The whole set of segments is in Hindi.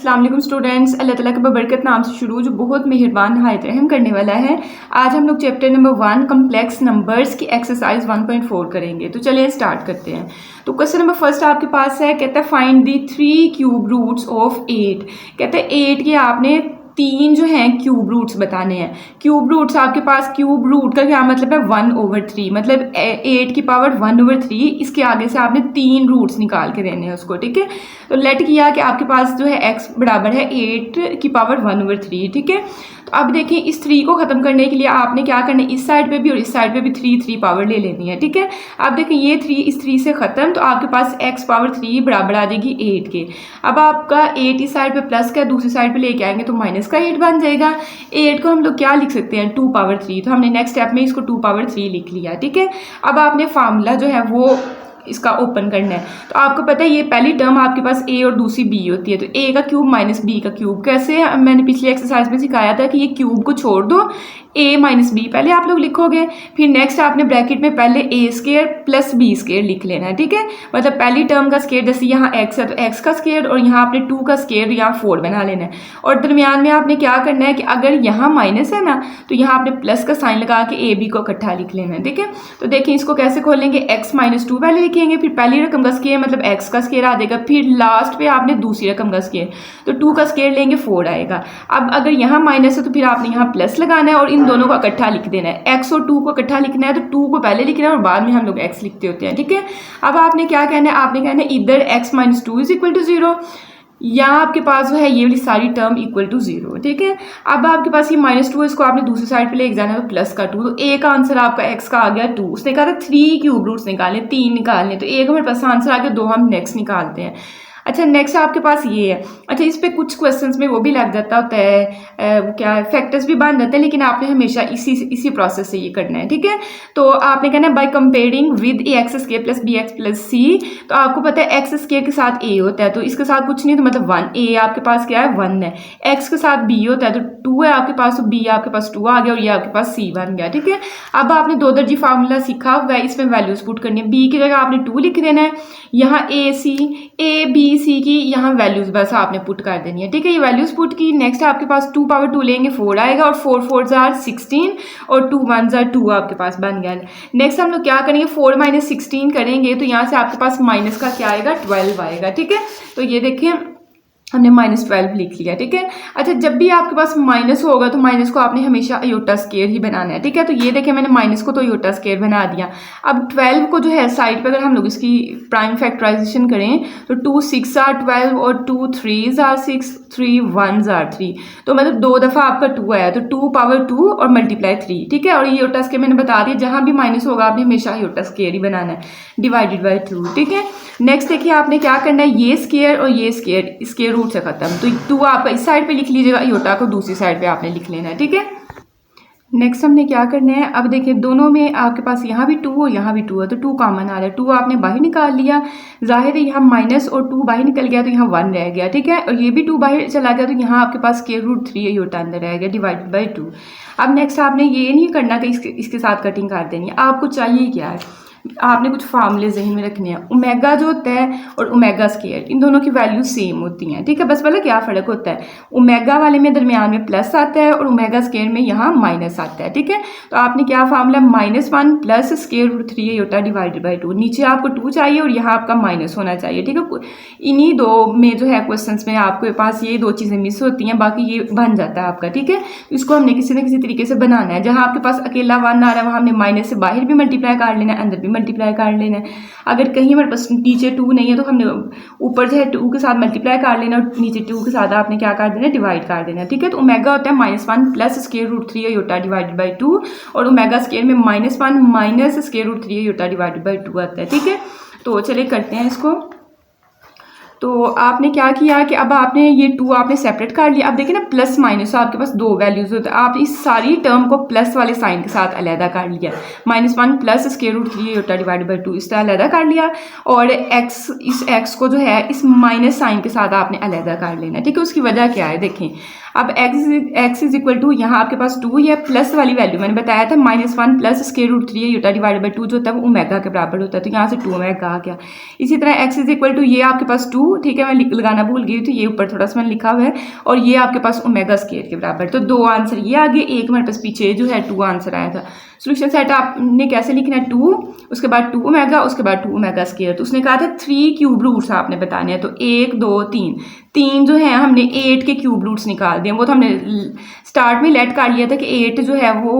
अस्सलाम वालेकुम स्टूडेंट्स। अल्लाह ताला के बबरकत नाम से शुरू जो बहुत मेहरबान नहायत रहम करने वाला है। आज हम लोग चैप्टर नंबर 1 कम्प्लेक्स नंबर्स की एक्सरसाइज 1.4 करेंगे। तो चलिए स्टार्ट करते हैं। तो क्वेश्चन नंबर फर्स्ट आपके पास है, कहता है find the 3 cube roots of 8। कहते हैं 8 के आपने 3 जो हैं क्यूब रूट्स बताने हैं। क्यूब रूट्स आपके पास, क्यूब रूट का क्या मतलब है 1/3, मतलब 8 की पावर 1/3। इसके आगे से आपने 3 रूट्स निकाल के देने हैं उसको, ठीक है। तो लेट किया कि आपके पास जो है x बराबर है 8 की पावर 1/3, ठीक है। तो अब देखिए इस 3 को ख़त्म करने के लिए आपने क्या करना है, इस साइड पे भी और इस साइड पे भी 3 पावर ले लेनी है, ठीक है। अब देखिए ये 3 इस 3 से ख़त्म, तो आपके पास x पावर 3 बराबर आ जाएगी 8 के। अब आपका 8 इस साइड पे प्लस का दूसरी साइड पे लेके आएंगे तो माइनस का 8 बन जाएगा। 8 को हम लोग क्या लिख सकते हैं 2 पावर 3, तो हमने नेक्स्ट स्टेप में इसको 2 पावर 3 लिख लिया, ठीक है। अब आपने फार्मूला जो है वो इसका ओपन करना है। तो आपको पता है ये पहली टर्म आपके पास a और दूसरी b होती है, तो a का क्यूब माइनस b का क्यूब। कैसे, मैंने पिछली एक्सरसाइज में सिखाया था कि ये क्यूब को छोड़ दो, a माइनस b पहले आप लोग लिखोगे, फिर नेक्स्ट आपने ब्रैकेट में पहले a square plus b square लिख लेना है, ठीक है। मतलब पहली टर्म का स्क्वायर, जैसे यहाँ x है तो x का स्क्वायर, और यहाँ आपने 2 का स्क्वायर यहाँ 4 बना लेना है। और दरमियान में आपने क्या करना है कि अगर यहाँ माइनस है ना तो यहाँ आपने प्लस का साइन लगा के a b को इकट्ठा लिख लेना है, ठीक है। तो देखिए इसको कैसे खोलेंगे, x माइनस 2 पहले लिखेंगे, फिर पहली रकम का स्क्वायर मतलब x का स्क्वायर आ जाएगा, फिर लास्ट पे आपने दूसरी रकम का स्क्वायर, तो 2 का स्क्वायर लेंगे 4 आएगा। अब अगर यहाँ माइनस है तो फिर आपने यहाँ प्लस लगाना है और इन दोनों को इकट्ठा लिख देना है। x और 2 को इकट्ठा लिखना है, तो 2 को पहले लिखना है और बाद में हम लोग x लिखते होते हैं, ठीक है। अब आपने क्या कहना है, आपने कहना है इधर x minus 2 is equal to 0, यहाँ आपके पास जो है ये वाली सारी टर्म इक्वल टू 0, ठीक है। अब आपके पास ये -2, इसको आपने दूसरी साइड पे लेके जाना है तो प्लस का 2, तो a का आंसर आपका x का आ गया 2। उसने कहा था 3 क्यूब रूट्स निकालने, 3 निकालने, तो a का मेरे पास आंसर आ गया 2, हम नेक्स्ट निकालते हैं। अच्छा नेक्स्ट आपके पास ये है। अच्छा इस पे कुछ क्वेश्चंस में वो भी लग जाता होता है क्या फैक्टर्स भी बन जाते हैं, लेकिन आपने हमेशा इसी प्रोसेस से ये करना है, ठीक है। तो आपने कहना है bye comparing with x square plus bx plus c। तो आपको पता है x स्क्वायर के साथ a होता है, तो इसके साथ कुछ नहीं, तो मतलब 1, a आपके पास क्या है 1 है। x के साथ b होता है तो 2 है आपके पास, तो b आपके पास 2 आ गया और ये आपके पास c बन गया, ठीक है। अब आपने 2 दर्जी फार्मूला सीखा हुआ है, इसमें वैल्यूज पुट करनी है। b की जगह आपने 2 लिख देना है, यहाँ a b c की यहाँ वैल्यूज बस आपने पुट कर देनी है, ठीक है। ये वैल्यूज पुट की, नेक्स्ट आपके पास 2 पावर 2 लेंगे 4 आएगा, और 4 4 आर 16 और 2 1 आर 2 आपके पास बन गया। नेक्स्ट हम लोग क्या करेंगे, 4 माइनस 16 करेंगे, तो यहाँ से आपके पास माइनस का क्या आएगा 12 आएगा, ठीक है। तो ये देखिए हमने -12 लिख लिया, ठीक है। अच्छा जब भी आपके पास माइनस होगा तो माइनस को आपने हमेशा अयोटा स्क्वायर ही बनाना है, ठीक है। तो ये देखिए मैंने माइनस को तो अयोटा स्क्वायर बना दिया। अब 12 को जो है साइड पे अगर हम लोग इसकी प्राइम फैक्टराइजेशन करें तो 2 6 आर 12 और 2 3 आर 6, 3 1 आर 3, तो मतलब 2 दफ़ा आपका 2 आया, तो 2 पावर 2 और मल्टीप्लाई 3, ठीक है। और ये अयोटा स्क्वायर मैंने बता दिया, जहाँ भी माइनस होगा आपने हमेशा अयोटा स्क्वायर ही बनाना है, डिवाइडेड बाई 2, ठीक है। नेक्स्ट देखिए आपने क्या करना है, ये स्क्वायर और ये स्क्वायर रूट से खत्म, तो 2 आपका इस साइड पे लिख लीजिएगा, अयोटा को दूसरी साइड पे आपने लिख लेना है, ठीक है। नेक्स्ट हमने क्या करना है, अब देखिए दोनों में आपके पास यहाँ भी 2 और यहाँ भी 2 है, तो 2 कॉमन आ रहा है, 2 आपने बाहर निकाल लिया, जाहिर है यहाँ माइनस और 2 बाहर निकल गया तो यहाँ 1 रह गया, ठीक है। और ये भी 2 बाहर चला गया तो यहाँ आपके पास स्क्वायर रूट 3 अयोटा अंदर रह गया, डिवाइडेड बाई 2। अब नेक्स्ट आपने ये नहीं करना कि इसके साथ कटिंग कर देनी है, आपको चाहिए क्या है, आपने कुछ फार्मूले जहन में रखने हैं। ओमेगा जो होता है और ओमेगा स्क्वायर, इन दोनों की वैल्यू सेम होती हैं, ठीक है। बस पहले क्या फ़र्क होता है, ओमेगा वाले में दरमियान में प्लस आता है और ओमेगा स्क्वायर में यहाँ माइनस आता है, ठीक है। तो आपने क्या formula -1 plus square root 3 iota divided by 2, नीचे आपको 2 चाहिए और यहाँ आपका माइनस होना चाहिए, ठीक है। इन्हीं दो में जो है क्वेश्चन में आपके पास ये 2 चीज़ें मिस होती हैं, बाकी ये बन जाता है आपका, ठीक है। इसको हमने किसी न किसी तरीके से बनाना है, जहाँ आपके पास अकेला 1 आ रहा है वहाँ हमने माइनस से बाहर भी मल्टीप्लाई कर लेना है, अंदर भी मल्टीप्लाई कर लेना है। अगर कहीं हमारे पास नीचे 2 नहीं है तो हमने ऊपर जो है 2 के साथ मल्टीप्लाई कर लेना और नीचे 2 के साथ आपने क्या कर देना, डिवाइड कर देना, ठीक है। तो ओमेगा होता है -1 plus square root 3 iota divided by 2, और ओमेगा स्क्वायर में -1 minus square root 3 iota divided by 2 आता है, ठीक है। तो चलिए करते हैं इसको। तो आपने क्या किया कि अब आपने ये 2 आपने सेपरेट कर लिया। अब देखिए ना प्लस माइनस आपके पास 2 वैल्यूज होते हैं, आप इस सारी टर्म को प्लस वाले साइन के साथ अलहदा कर लिया, -1 plus square root 3 iota divided by 2 इस तरह अलहदा कर लिया, और इस x को जो है इस माइनस साइन के साथ आपने अलहदा कर लेना, ठीक है। उसकी वजह क्या है देखें, अब x इज इक्वल टू यहाँ आपके पास 2 या प्लस वाली वैल्यू मैंने बताया था -1 plus square root 3 iota divided by 2 जो होता है वो ओमेगा के बराबर होता है, तो यहाँ से 2 ओमेगा आ गया। इसी तरह x इज इक्वल टू ये आपके पास 2 ठीक है, मैं लगाना भूल गई, तो ये ऊपर थोड़ा सा मैंने लिखा हुआ है, और ये आपके पास ओमेगा स्क्वायर के बराबर। तो 2 आंसर ये आगे, एक हमारे पास पीछे जो है 2 आंसर आया था। सोल्यूशन सेट आपने कैसे लिखना है, 2 उसके बाद 2 ओमेगा उसके बाद 2 ओमेगा स्क्वायर। तो उसने कहा था 3 क्यूब रूट्स आपने बताने हैं, तो 1 2 3 जो है हमने 8 के क्यूब रूट्स निकाल दिए। वो तो हमने स्टार्ट में लेट कर लिया था कि 8 जो है वो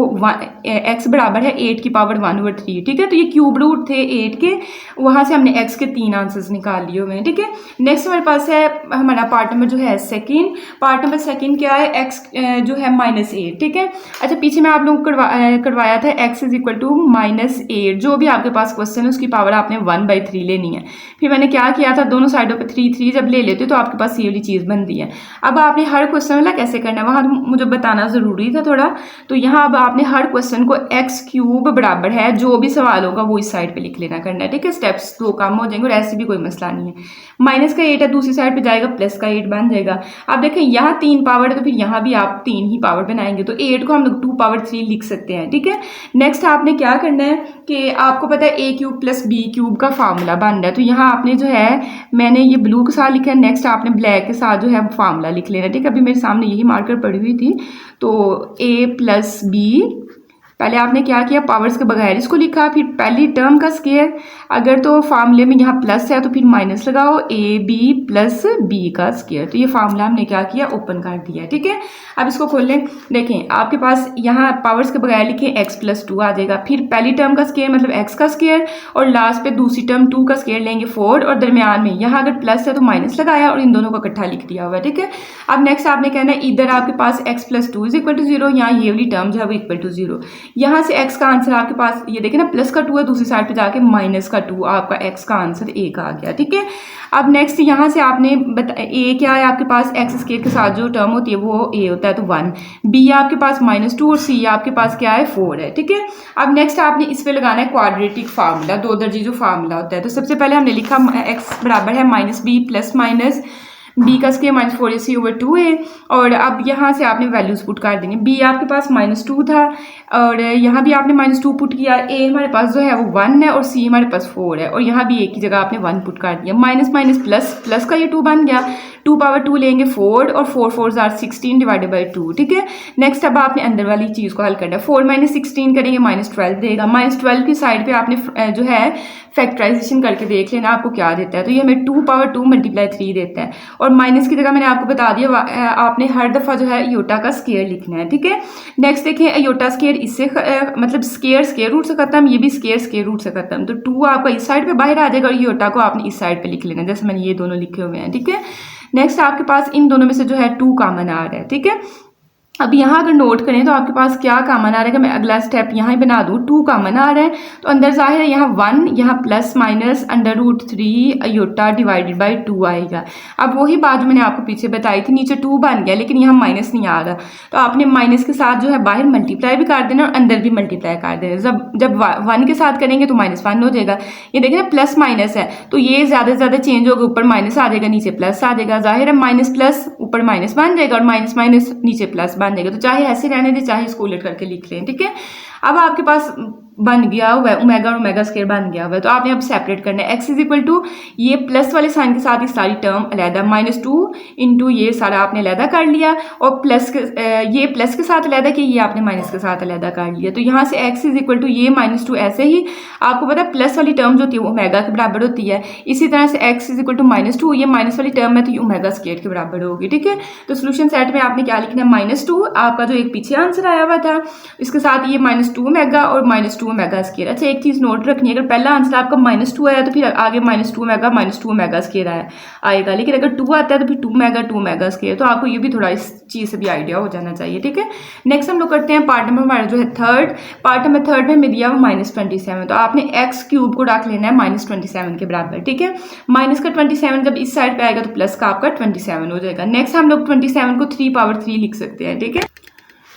x बराबर है 8 की पावर 1/3, ठीक है। तो ये क्यूब रूट थे 8 के, वहाँ से हमने x के 3 आंसर्स निकाल लिए हुए हैं, ठीक है। नेक्स्ट हमारे पास है हमारा पार्ट नंबर जो है सेकंड। पार्ट नंबर सेकंड क्या है, x जो है -8, ठीक है। अच्छा, पीछे मैं आप लोगों को करवाया था x इज इक्वल टू -8, जो भी आपके पास क्वेश्चन है उसकी पावर आपने 1/3 लेनी है। फिर मैंने क्या किया था, दोनों साइडों पे 3 जब ले लेते तो आपके पास ये वाली चीज़ बनती है। अब आपने हर क्वेश्चन वाला कैसे करना है, वहाँ मुझे बताना ज़रूरी था थोड़ा। तो यहाँ अब आपने हर क्वेश्चन को x क्यूब बराबर है, जो भी सवाल होगा वो इस साइड पे लिख लेना करना है, ठीक है। स्टेप्स 2 कम हो जाएंगे और ऐसे भी कोई मसला नहीं है। माइनस का 8 है, दूसरी साइड पे जाएगा, प्लस का 8 बन जाएगा। अब देखें यहाँ 3 पावर है, तो फिर यहाँ भी आप 3 ही पावर बनाएंगे, तो 8 को हम लोग 2/3 लिख सकते हैं, ठीक है। नेक्स्ट आपने क्या करना है कि आपको पता है a cube plus b cube का फार्मूला बन रहा है। तो यहाँ आपने जो है, मैंने ये ब्लू के साथ लिखा है, नेक्स्ट आपने ब्लैक के साथ जो है फार्मूला लिख लेना, ठीक है। अभी मेरे सामने यही मार्कर पड़ी हुई थी। तो a प्लस b, पहले आपने क्या किया, पावर्स के बगैर इसको लिखा, फिर पहली टर्म का स्क्वायर, अगर तो फार्मूले में यहाँ प्लस है तो फिर माइनस लगाओ, ए बी प्लस बी का स्क्वायर। तो ये फार्मूला हमने क्या किया, ओपन कर दिया, ठीक है। अब इसको खोल लें, देखें आपके पास यहाँ पावर्स के बगैर लिखे x + 2 आ जाएगा, फिर पहली टर्म का स्क्वायर मतलब x का स्क्वायर, और लास्ट पे दूसरी टर्म 2 का स्क्वायर लेंगे 4, और दरमियान में यहाँ अगर प्लस है तो माइनस लगाया और इन दोनों को इकट्ठा लिख दिया हुआ है, ठीक है। अब नेक्स्ट आपने कहना है इधर आपके पास x + 2 = 0, यहाँ ये वाली टर्म जो है वो = 0। यहाँ से x का आंसर आपके पास ये देखें ना, प्लस का 2 है, दूसरी साइड पे जाके माइनस का 2, आपका x का आंसर 1 आ गया, ठीक है। अब नेक्स्ट यहाँ से आपने a क्या है आपके पास, x² के साथ जो टर्म होती है वो a होता है, तो 1, b आपके पास -2 और c आपके पास क्या है, 4 है, ठीक है। अब नेक्स्ट आपने इस पे लगाना है क्वाड्रेटिक फार्मूला, 2 दर्जी जो फार्मूला होता है। तो सबसे पहले हमने लिखा x बराबर है -b प्लस माइनस b का स्क्वायर -4ac/2a, और अब यहाँ से आपने वैल्यूज पुट कर देंगे। b आपके पास -2 था और यहाँ भी आपने -2 पुट किया, a हमारे पास जो है वो 1 है और c हमारे पास 4 है, और यहाँ भी एक ही जगह आपने 1 पुट कर दिया। माइनस माइनस प्लस, प्लस का ये 2 बन गया, 2/2 लेंगे 4, और 4 4s are 16 / 2, ठीक है। नेक्स्ट अब आपने अंदर वाली चीज़ को हल करना है, 4 - 16 करेंगे -12 देगा। -12 की साइड पे आपने जो है फैक्टराइजेशन करके देख लेना आपको क्या देता है। तो ये हमें 2/2 × 3 देता है, और माइनस की जगह मैंने आपको बता दिया आपने हर दफ़ा जो है योटा का स्क्वायर लिखना है, ठीक है। नेक्स्ट देखें, योटा स्क्वायर इससे मतलब स्क्वायर रूट से खत्म, ये भी स्क्वायर रूट से खत्म, तो 2 आपका इस साइड पे बाहर आ जाएगा, और योटा को आपने इस साइड पे लिख लेना, जैसे मैंने ये दोनों लिखे हुए हैं, ठीक है। नेक्स्ट आपके पास इन दोनों में से जो है 2 कॉमन आ रहा है, ठीक है। अब यहाँ अगर नोट करें तो आपके पास क्या कॉमन आ रहा है, कि मैं अगला स्टेप यहाँ ही बना दूँ, 2 कॉमन आ रहा है, तो अंदर जाहिर है यहाँ 1, यहाँ plus minus √3 iota divided by 2 आएगा। अब वही बात जो मैंने आपको पीछे बताई थी, नीचे 2 बन गया लेकिन यहाँ माइनस नहीं आ रहा, तो आपने माइनस के साथ जो है बाहर मल्टीप्लाई भी कर देना और अंदर भी मल्टीप्लाई कर देना। जब 1 के साथ करेंगे तो -1 हो जाएगा। ये देखें ना, प्लस माइनस है तो ये ज़्यादा से ज़्यादा चेंज होगा, ऊपर माइनस आ जाएगा नीचे प्लस आ जाएगा, जाहिर है माइनस प्लस ऊपर माइनस बन जाएगा और माइनस माइनस नीचे प्लस बन जाएगा। तो चाहे ऐसे रहने दे, चाहे इसको उलट करके लिख लें, ठीक है। अब आपके पास बन गया हुआ है ओमेगा और ओमेगा स्क्वायर बन गया हुआ है, तो आपने अब सेपरेट करना है। x = ये प्लस वाले साइन के साथ ये सारी टर्म अलहदा, -2 × ये सारा आपने अलहदा कर लिया, और ये प्लस के साथ अलहदा किया, ये आपने माइनस के साथ अलहदा कर लिया। तो यहाँ से x = ये -2, ऐसे ही आपको पता है प्लस वाली टर्म जो होती है वो ओमेगा के बराबर होती है, इसी तरह से x = -2, ये माइनस वाली टर्म है तो ये ओमेगा स्क्वायर के बराबर होगी, ठीक है। तो सोल्यूशन सेट में आपने क्या लिखना है, -2 आपका जो एक पीछे आंसर आया हुआ था, इसके साथ ये -2 ओमेगा और -2 ओमेगा स्क्वायर। अच्छा, एक चीज़ नोट रखनी है, अगर पहला आंसर आपका -2 आया तो फिर आगे -2 ओमेगा -2 ओमेगा स्क्वायर आएगा, लेकिन अगर 2 आता है तो फिर 2 ओमेगा स्क्वायर। तो आपको ये भी थोड़ा इस चीज़ से भी आइडिया हो जाना चाहिए, ठीक है। नेक्स्ट हम लोग करते हैं पार्ट नंबर हमारा जो है थर्ड। पार्ट नंबर थर्ड में हमें दिया हुआ -27, तो आपने x³ को रख लेना है -27 के बराबर, ठीक है। माइनस का 27 जब इस साइड पे आएगा तो प्लस का आपका 27 हो जाएगा। नेक्स्ट हम लोग 27 को 3/3 लिख सकते हैं, ठीक है।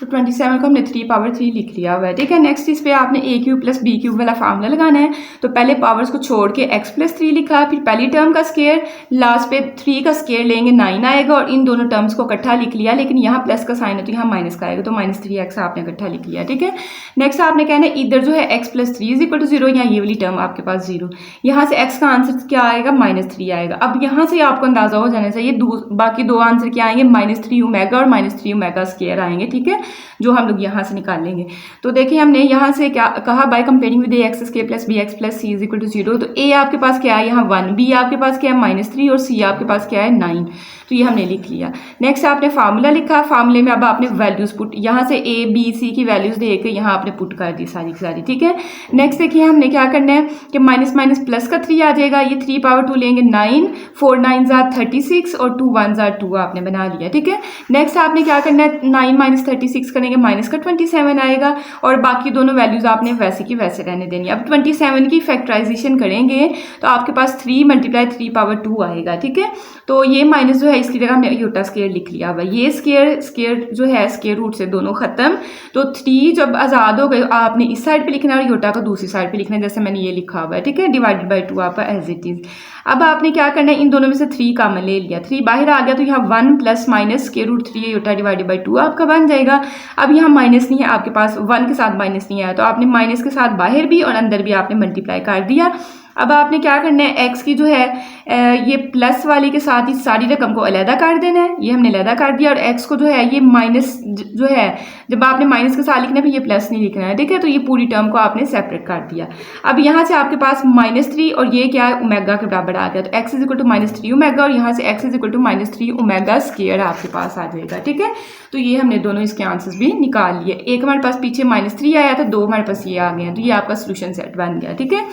तो 27 को हमने 3 पावर 3 लिख लिया हुआ है, ठीक है। नेक्स्ट इस पे आपने ए क्यूब प्लस बी क्यूब वाला फार्मूला लगाना है। तो पहले पावर्स को छोड़ के x प्लस 3 लिखा, फिर पहली टर्म का स्केयर, लास्ट पे 3 का स्केयर लेंगे 9 आएगा, और इन दोनों टर्म्स को इकट्ठा लिख लिया, लेकिन यहाँ प्लस का साइन है तो यहाँ माइनस का आएगा, तो -3x आपने इकट्ठा लिख लिया, ठीक है। नेक्स्ट आपने कहना है इधर जो है x plus 3 is equal to 0, या ये वाली टर्म आपके पास 0, यहाँ से x का आंसर क्या आएगा -3 आएगा। अब यहाँ से आपको अंदाजा हो जाना चाहिए बाकी दो आंसर क्या आएंगे, -3 ओमेगा और -3 ओमेगा स्केयर आएंगे, ठीक है, जो हम लोग यहाँ से निकालेंगे। तो देखिए हमने यहाँ से क्या कहा, by comparing with x square plus b x plus c is equal to 0। तो ए आपके पास क्या है यहाँ 1, बी आपके पास क्या है -3 और सी आपके पास क्या है 9। तो ये हमने लिख लिया। नेक्स्ट आपने फार्मूला लिखा, फार्मूले में अब आपने वैल्यूज पुट, यहाँ से ए बी सी की वैल्यूज दे के यहाँ आपने पुट कर दी सारी की सारी, ठीक है। नेक्स्ट देखिए हमने क्या करना है कि माइनस माइनस प्लस का 3 आ जाएगा, ये 3 पावर 2 लेंगे 9, 4 9 जार 36 और 2 1 जार 2 आपने बना लिया, ठीक है। नेक्स्ट आपने क्या करना है 9 माइनस 36 करेंगे, माइनस का 27 आएगा, और बाकी दोनों वैल्यूज आपने वैसे की वैसे रहने देनी। अब 27 की फैक्टराइजेशन करेंगे तो आपके पास 3 मल्टीप्लाई 3 पावर 2 आएगा, ठीक है। तो ये माइनस जो है इसकी जगह हमने योटा स्केयर लिख लिया हुआ, ये स्केयर जो है स्केयर रूट से दोनों खत्म। तो 3 जब आज़ाद हो गए आपने इस साइड पे लिखना है और योटा को दूसरी साइड पे लिखना है, जैसे मैंने ये लिखा हुआ है, ठीक है, डिवाइडेड बाय 2 आपका एज इट इज। अब आपने क्या करना है इन दोनों में से 3 कॉमन ले लिया, 3 बाहर आ गया तो यहाँ 1 plus minus square root 3 iota divided by 2 आपका बन जाएगा। अब यहाँ माइनस नहीं है आपके पास, 1 के साथ माइनस नहीं आया, तो आपने माइनस के साथ बाहर भी और अंदर भी आपने मल्टीप्लाई कर दिया। अब आपने क्या करना है x की जो है ये प्लस वाली के साथ ही सारी रकम को अलहदा कर देना है, ये हमने अलहदा कर दिया, और x को जो है ये माइनस जो है जब आपने माइनस के साथ लिखना है फिर ये प्लस नहीं लिखना है, ठीक है। तो ये पूरी टर्म को आपने सेपरेट कर दिया। अब यहाँ से आपके पास -3 और ये क्या है ओमेगा के बराबर आ गया, तो x is equal to -3 omega, और यहाँ से x is equal to -3 omega square आपके पास आ जाएगा, ठीक है। तो ये हमने दोनों इसके आंसर्स भी निकाल लिए। एक हमारे पास पीछे -3 आया था, 2 हमारे पास ये आ गए हैं, तो ये आपका सोल्यूशन सेट बन गया, ठीक है।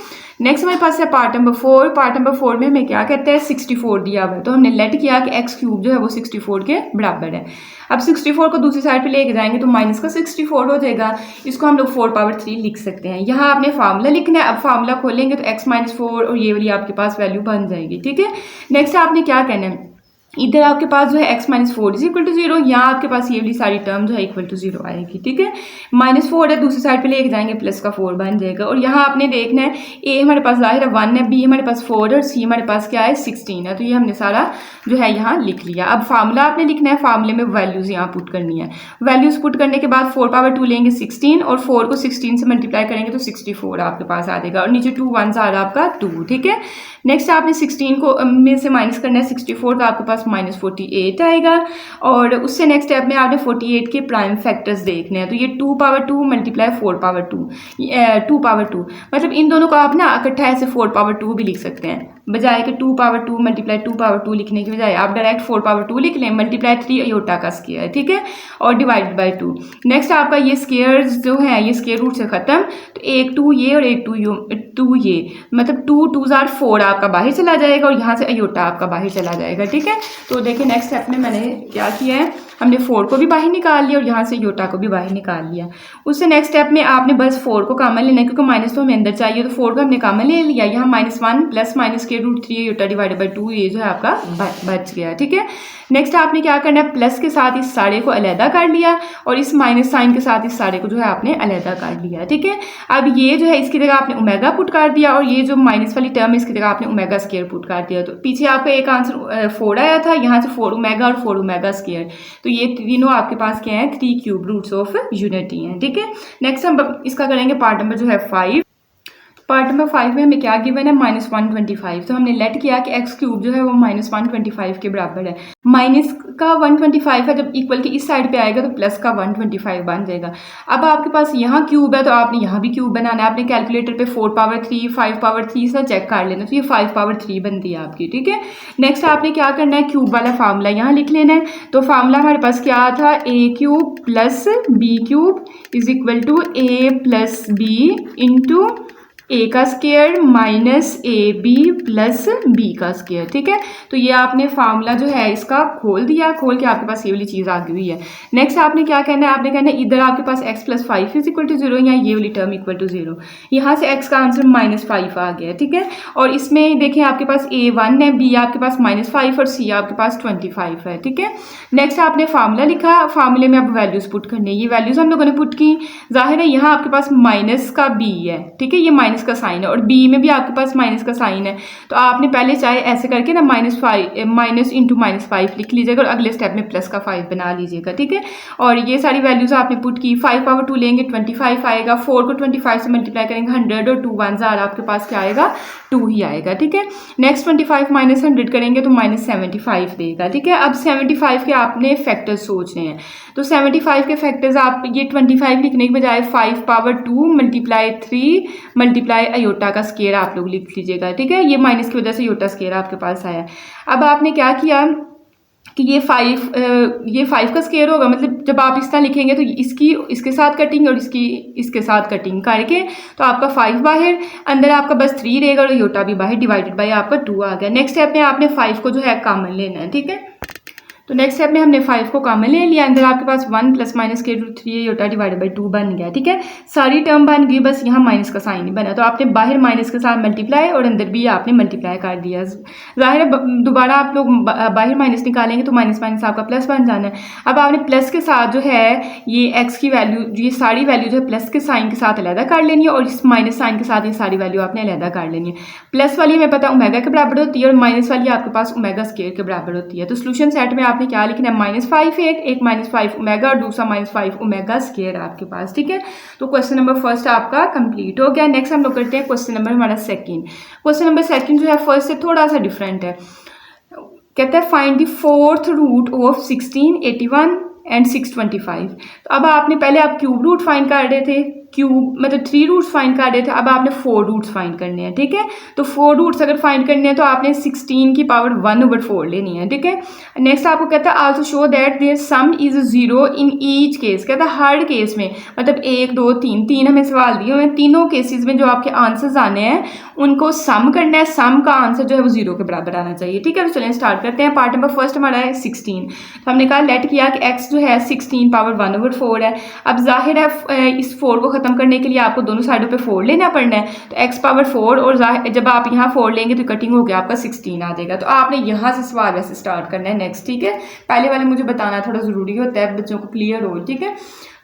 नेक्स्ट हमारे पास है पार्ट नंबर 4। पार्ट नंबर 4 में हमें क्या कहते हैं 64 दिया हुआ है, तो हमने लेट किया कि x क्यूब जो है वो 64 के बराबर है। अब 64 को दूसरी साइड पे लेके जाएंगे तो माइनस का 64 हो जाएगा, इसको हम लोग 4 पावर 3 लिख सकते हैं। यहाँ आपने फार्मूला लिखना है, अब फार्मूला खोलेंगे तो x माइनस 4 और ये वाली आपके पास वैल्यू बन जाएगी, ठीक है। नेक्स्ट आपने क्या कहना है, इधर आपके पास जो है x minus 4 is equal to 0, यहाँ आपके पास ये वाली सारी टर्म जो है इक्वल टू 0 आएगी, ठीक है। -4 है, दूसरी साइड पे लेके जाएंगे प्लस का 4 बन जाएगा, और यहाँ आपने देखना है a हमारे पास जाहिर है 1 है, b हमारे पास 4 है, और c हमारे पास क्या है 16 है। तो ये हमने सारा जो है यहाँ लिख लिया। अब फार्मूला आपने लिखना है, फार्मूले में वैल्यूज यहाँ पुट करनी है। वैल्यूज पुट करने के बाद 4 पावर 2 लेंगे 16, और 4 को 16 से मल्टीप्लाई करेंगे तो 64 आपके पास आ जाएगा, और नीचे 2 1 आ रहा आपका 2, ठीक है। नेक्स्ट आपने 16 को में से माइनस करना है, 64 का आपके पास -48 आएगा, और उससे नेक्स्ट स्टेप में आपने 48 के प्राइम फैक्टर्स देखने हैं। तो ये 2 पावर 2 मल्टीप्लाई 4 पावर 2 2 पावर 2, मतलब इन दोनों को आप ना इकट्ठा ऐसे 4 पावर 2 भी लिख सकते हैं, बजाय कि 2 पावर 2 मल्टीप्लाई 2 पावर 2 लिखने की बजाय आप डायरेक्ट 4 पावर 2 लिख लें, मल्टीप्लाई 3 योटा का स्केयर, ठीक है, और डिवाइडेड बाय 2। नेक्स्ट आपका ये स्केयर्स जो है ये स्केयर रूट से खत्म, तो एक 2 ये और एक 2 ये, मतलब 2 2 जार 4 आपका बाहर चला जाएगा, और यहाँ से अयोटा आपका बाहर चला जाएगा, ठीक है। तो देखिए नेक्स्ट स्टेप में मैंने क्या किया है, हमने 4 को भी बाहर निकाल लिया और यहाँ से योटा को भी बाहर निकाल लिया। उससे नेक्स्ट स्टेप में आपने बस 4 को कॉमन लेना है, क्योंकि माइनस तो हमें अंदर चाहिए, तो 4 को हमने कॉमन ले लिया। यहाँ -1 प्लस माइनस के रूट 3 योटा डिवाइडेड बाई 2 ये जो है आपका बच गया, ठीक है। नेक्स्ट आपने क्या करना है, प्लस के साथ इस सारे को अलहदा कर लिया, और इस माइनस साइन के साथ इस सारे को जो है आपने अलहदा कर लिया, ठीक है। अब ये जो है इसकी जगह आपने ओमेगा पुट कर दिया, और ये जो माइनस वाली टर्म है इसकी जगह आपने ओमेगा स्केयर पुट कर दिया। तो पीछे आपका एक आंसर 4 आया था, यहाँ से 4 ओमेगा और 4 ओमेगा स्केयर, तो ये तीनों आपके पास क्या है 3 क्यूब रूट्स ऑफ यूनिटी हैं, ठीक है। नेक्स्ट हम इसका करेंगे पार्ट नंबर जो है 5। पार्ट नंबर 5 में हमें क्या गिवन है -125, तो हमने लेट किया कि x क्यूब जो है वो -125 के बराबर है। माइनस का 125 है, जब इक्वल के इस साइड पे आएगा तो प्लस का 125 बन जाएगा। अब आपके पास यहाँ क्यूब है तो आपने यहाँ भी क्यूब बनाना है, आपने कैलकुलेटर पे 4 पावर 3 5 पावर 3 से चेक कर लेना, तो ये 5 पावर 3 बनती है आपकी, ठीक है। नेक्स्ट आपने क्या करना है, क्यूब वाला फार्मूला यहाँ लिख लेना है। तो फार्मूला हमारे पास क्या था, a cube plus b cube is equal to a plus b into A का square minus A B plus B का स्केयर, ठीक है। तो ये आपने फार्मूला जो है इसका खोल दिया, खोल के आपके पास ये वाली चीज़ आ गई हुई है। नेक्स्ट आपने क्या कहना है, आपने कहना है इधर आपके पास x plus 5 is equal to 0 या ये वाली टर्म इक्वल टू 0। यहाँ से x का आंसर -5 आ गया, ठीक है। और इसमें देखें आपके पास a 1 है, b आपके पास -5 और c आपके पास 25 है, ठीक है। नेक्स्ट आपने फार्मूला लिखा, फार्मूले में अब वैल्यूज पुट करनी है। ये वैल्यूज हम लोगों ने पुट की, जाहिर है यहाँ आपके पास माइनस का b है, ठीक है, ये माइनस का साइन है और b में भी आपके पास माइनस का साइन है। तो आपने पहले चाहे ऐसे करके ना माइनस इंटू -5 लिख लीजिएगा और अगले स्टेप में प्लस का 5 बना लीजिएगा, ठीक है। और ये सारी वैल्यूज आपने पुट की, 5 पावर 2 लेंगे 25 आएगा, 4 को 25 से मल्टीप्लाई करेंगे 100 और 2 1 जार आपके पास क्या आएगा, 2 ही आएगा, ठीक है। नेक्स्ट 25 माइनस 100 करेंगे तो -75 देगा, ठीक है। अब 75 के आपने फैक्टर्स सोचने हैं, तो 75 के फैक्टर्स आप ये 25 लिखने के बजाय 5 पावर 2 मल्टीप्लाई 3 मल्टीप्लाई अयोटा का स्केयर आप लोग लिख लीजिएगा, ठीक है। ये माइनस की वजह से अयोटा स्केयर आपके पास आया। अब आपने क्या किया कि ये 5 का स्केयर होगा, मतलब जब आप इस तरह लिखेंगे तो इसके साथ कटिंग और इसके साथ कटिंग करके तो आपका 5 बाहर, अंदर आपका बस 3 रहेगा और योटा भी बाहर, डिवाइडेड बाय आपका 2 आ गया। नेक्स्ट स्टेप में आपने 5 को जो है कॉमन लेना है, ठीक है। तो नेक्स्ट स्टेप में हमने 5 को कॉमन ले लिया, अंदर आपके पास 1 प्लस माइनस के रूट 3 योटा डिवाइडेड बाई 2 बन गया, ठीक है। सारी टर्म बन गई, बस यहाँ माइनस का साइन नहीं बना, तो आपने बाहर माइनस के साथ मल्टीप्लाई और अंदर भी आपने मल्टीप्लाई कर दिया। जाहिर है दोबारा आप लोग बाहर माइनस निकालेंगे तो माइनस माइनस आपका प्लस बन जाना है। अब आपने प्लस के साथ जो है ये एक्स की वैल्यू, ये सारी वैल्यू जो है प्लस के साइन के साथ अलहदा कर लेनी है और इस माइनस साइन के साथ ये सारी वैल्यू आपने अलहदा कर लेनी है। प्लस वाली हमें पता ओमेगा के बराबर होती है और माइनस वाली आपके पास ओमेगा स्केयर के बराबर होती है। तो सोल्यूशन सेट में आपने क्या लिखना है, -5 एक -5 ओमेगा और दूसरा -5 ओमेगा स्केयर आपके पास, ठीक है। तो क्वेश्चन नंबर फर्स्ट आपका कंप्लीट हो गया। नेक्स्ट हम लोग करते हैं क्वेश्चन नंबर हमारा सेकंड। क्वेश्चन नंबर सेकंड जो है फर्स्ट से थोड़ा सा डिफरेंट है। कहता है find the fourth root of 16, 81 and 625। तो अब आपने पहले आप क्यूब रूट फाइंड कर रहे थे, क्यूब मतलब 3 रूट्स फाइंड कर रहे थे, अब आपने 4 रूट्स फाइंड करने हैं, ठीक है। तो 4 रूट्स अगर फाइंड करने हैं तो आपने 16 की पावर 1/4 लेनी है, ठीक है। नेक्स्ट आपको कहता है also show that their sum is 0 in each case. कहता है हर केस में, मतलब 1 2 3 हमें सवाल दिए हुए हैं, तीनों केसेस में जो आपके आंसर्स आने हैं उनको सम करना है, सम का आंसर जो है वो 0 के बराबर आना चाहिए, ठीक है। तो चलिए स्टार्ट करते हैं। पार्ट नंबर फर्स्ट हमारा है 16। तो हमने कहा लेट किया कि x जो है 16 पावर 1/4 है। अब जाहिर है इस 4 को खत्म करने के लिए आपको दोनों साइडों पे 4 लेना पड़ना है, तो x पावर 4 और जब आप यहाँ 4 लेंगे तो कटिंग हो गया आपका 16 आ जाएगा। तो आपने यहाँ से सवाल वैसे स्टार्ट करना है नेक्स्ट, ठीक है। पहले वाले मुझे बताना थोड़ा ज़रूरी होता है बच्चों को क्लियर हो, ठीक है।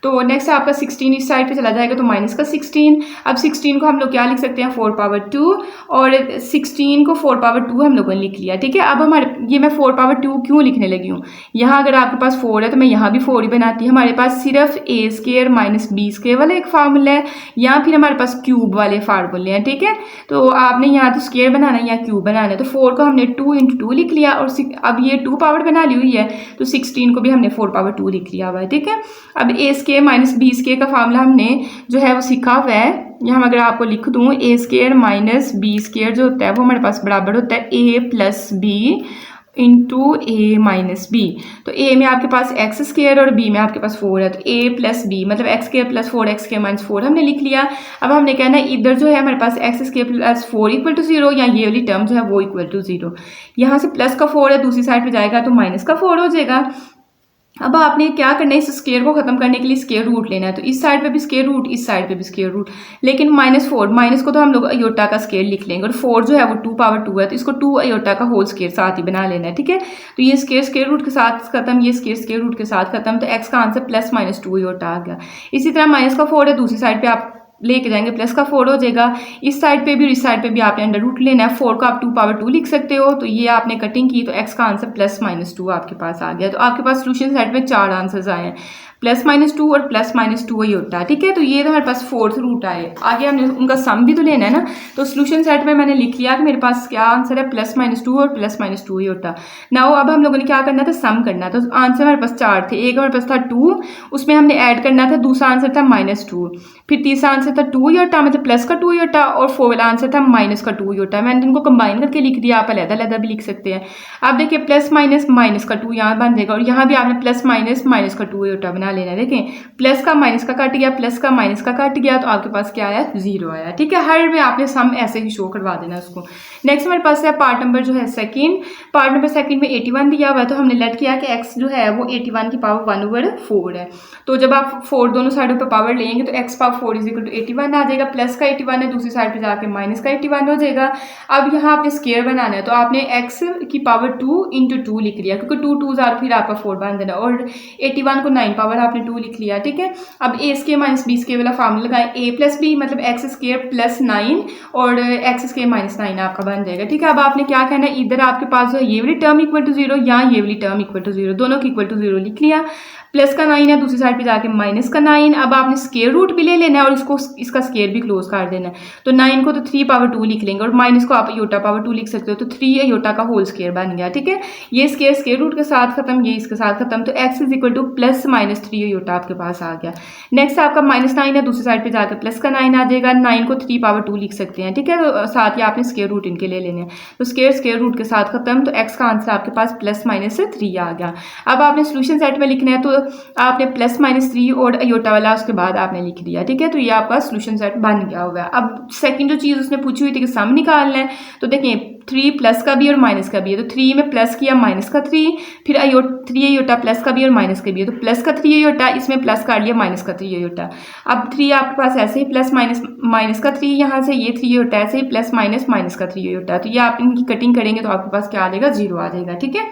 तो नेक्स्ट आपका 16 इस साइड पे चला जाएगा तो माइनस का 16। अब 16 को हम लोग क्या लिख सकते हैं 4 पावर 2 और 16 को 4 पावर 2 हम लोगों ने लिख लिया, ठीक है। अब हमारे ये मैं 4 पावर 2 क्यों लिखने लगी हूँ, यहाँ अगर आपके पास 4 है तो मैं यहाँ भी 4 ही बनाती हूँ। हमारे पास सिर्फ a square minus b square वाला एक फार्मूला है या फिर हमारे पास क्यूब वाले फार्मूले हैं, ठीक है। तो आपने यहाँ तो स्केयर बनाना है या क्यूब बनाना है, तो 4 को हमने 2 × 2 लिख लिया और अब ये 2 पावर बना ली हुई है तो 16 को भी हमने 4 पावर 2 लिख लिया हुआ है, ठीक है। अब a square minus b square का फार्मूला हमने जो है वो सीखा हुआ है। यहाँ अगर आपको लिख दूँ a square minus b square जो होता है वो हमारे पास बराबर होता है a plus b into a minus b। तो a में आपके पास x स्केयर और b में आपके पास 4 है, तो a प्लस b मतलब x square plus 4 x square minus 4 हमने लिख लिया। अब हमने कहना है इधर जो है हमारे पास x square plus 4 equal to 0 या ये वाली टर्म जो है वो इक्वल टू 0। यहाँ से प्लस का 4 है, दूसरी साइड पे जाएगा तो माइनस का 4 हो जाएगा। अब आपने क्या करना है, इस स्केयर को खत्म करने के लिए स्केयर रूट लेना है, तो इस साइड पे भी स्केयर रूट, इस साइड पे भी स्केयर रूट, लेकिन -4 माइनस को तो हम लोग अयोटा का स्केयर लिख लेंगे और 4 जो है वो 2 पावर 2 है तो इसको 2 अयोटा का होल स्केयर साथ ही बना लेना है, ठीक है। तो ये स्केयर रूट के साथ खत्म, ये स्केयर रूट के साथ खत्म, तो x का आंसर प्लस -2 अयोटा आ गया। इसी तरह माइनस का 4 है, दूसरी साइड पे आप लेके जाएंगे प्लस का 4 हो जाएगा। इस साइड पे भी और इस साइड पे भी आपने अंडर रूट लेना है, 4 को आप 2 पावर 2 लिख सकते हो। तो ये आपने कटिंग की तो x का आंसर प्लस -2 आपके पास आ गया। तो आपके पास सोल्यूशन सेट में 4 आंसर्स आए हैं, प्लस -2 और प्लस -2 ही होता है, ठीक है। तो ये तो हमारे पास 4th रूट आए। आगे हमने उनका सम भी तो लेना है ना, तो सोल्यूशन सेट में मैंने लिख लिया कि मेरे पास क्या आंसर है प्लस -2 और प्लस -2 ही होता। नाउ अब हम लोगों ने क्या करना था, सम करना। तो आंसर हमारे पास 4 थे, एक हमारे पास था 2, उसमें हमने ऐड करना था, दूसरा आंसर था -2, फिर तीसरा आंसर आंसर था 2 योटा, मतलब प्लस का 2 योटा, और 4 वाला आंसर था माइनस का 2 योटा। मैंने इनको कंबाइन करके लिख दिया, आप अलग-अलग भी लिख सकते हैं। अब देखिए प्लस माइनस माइनस का 2 यहाँ बन जाएगा, और यहाँ भी आपने प्लस माइनस माइनस का 2 योटा बना लेना है। देखें प्लस का माइनस का कट गया, प्लस का माइनस का कट गया, तो आपके पास क्या आया, 0 आया। ठीक है, हर में आपने सम ऐसे ही शो करवा देना उसको। नेक्स्ट हमारे पास है पार्ट नंबर जो है सेकंड। पार्ट नंबर सेकंड में 81 दिया हुआ है, तो हमने लेट किया कि x जो है वो 81 की पावर 1/4 है। तो जब आप 4 दोनों साइडों पर पावर लेंगे तो x पावर 4 = 81 आ जाएगा। प्लस का 81 है, दूसरी साइड पे जाके माइनस का 81 हो जाएगा। अब यहाँ आपने स्क्वायर बनाना है, तो आपने x की पावर 2 × 2 लिख लिया, क्योंकि 2 2 जार फिर आपका 4 बन देना, और 81 को 9 पावर आपने 2 लिख लिया। ठीक है, अब a² - b² वाला फार्मूला लगाएं, a + b मतलब x² + 9 और x² - 9 आपका बन जाएगा। ठीक है, अब आपने क्या कहना है, इधर आपके पास जो ये वाली टर्म = 0 या ये वाली टर्म = 0, दोनों की = 0 लिख लिया। प्लस का 9 है, दूसरी साइड पे जाके माइनस का 9। अब आपने स्क्वायर रूट भी ले लेना है और इसका स्क्वायर भी क्लोज कर देना है। तो 9 को तो 3 पावर 2 लिख लेंगे, और माइनस को आप योटा पावर 2 लिख सकते हो, तो 3 योटा का होल स्क्वायर बन गया। ठीक है, ये स्क्वायर रूट के साथ खत्म, ये इसके साथ खत्म, तो x = +- 3 योटा आपके पास आ गया। नेक्स्ट आपका -9 है, दूसरी साइड पे जाकर प्लस का 9 आ जाएगा। 9 को 3 पावर 2 लिख सकते हैं। ठीक है, तो साथ ही आपने स्क्वायर रूट इनके ले लेने हैं, तो स्क्वायर रूट के साथ खत्म, तो x का आंसर आपके पास +- 3 आ गया। अब आपने सोल्यूशन सेट में लिखना है, तो आपने +- 3 और अयोटा वाला उसके बाद आपने लिख दिया। ठीक है, तो ये आपका सोल्यूशन सेट बन गया होगा। अब सेकंड जो चीज़ उसने पूछी हुई थी कि सम निकालना है, तो देखें 3 प्लस का भी और माइनस का भी है, तो 3 में प्लस किया माइनस का 3, फिर 3 अयोटा प्लस का भी और माइनस का भी है, तो प्लस का 3 अयोटा, इसमें प्लस काट लिया माइनस का 3 अयोटा। अब 3 आपके पास ऐसे ही प्लस माइनस का 3, यहाँ से ये 3 अयोटा ऐसे ही प्लस माइनस का 3 अयोटा, तो ये आप इनकी कटिंग करेंगे तो आपके पास क्या आ जाएगा, 0 आ जाएगा। ठीक है,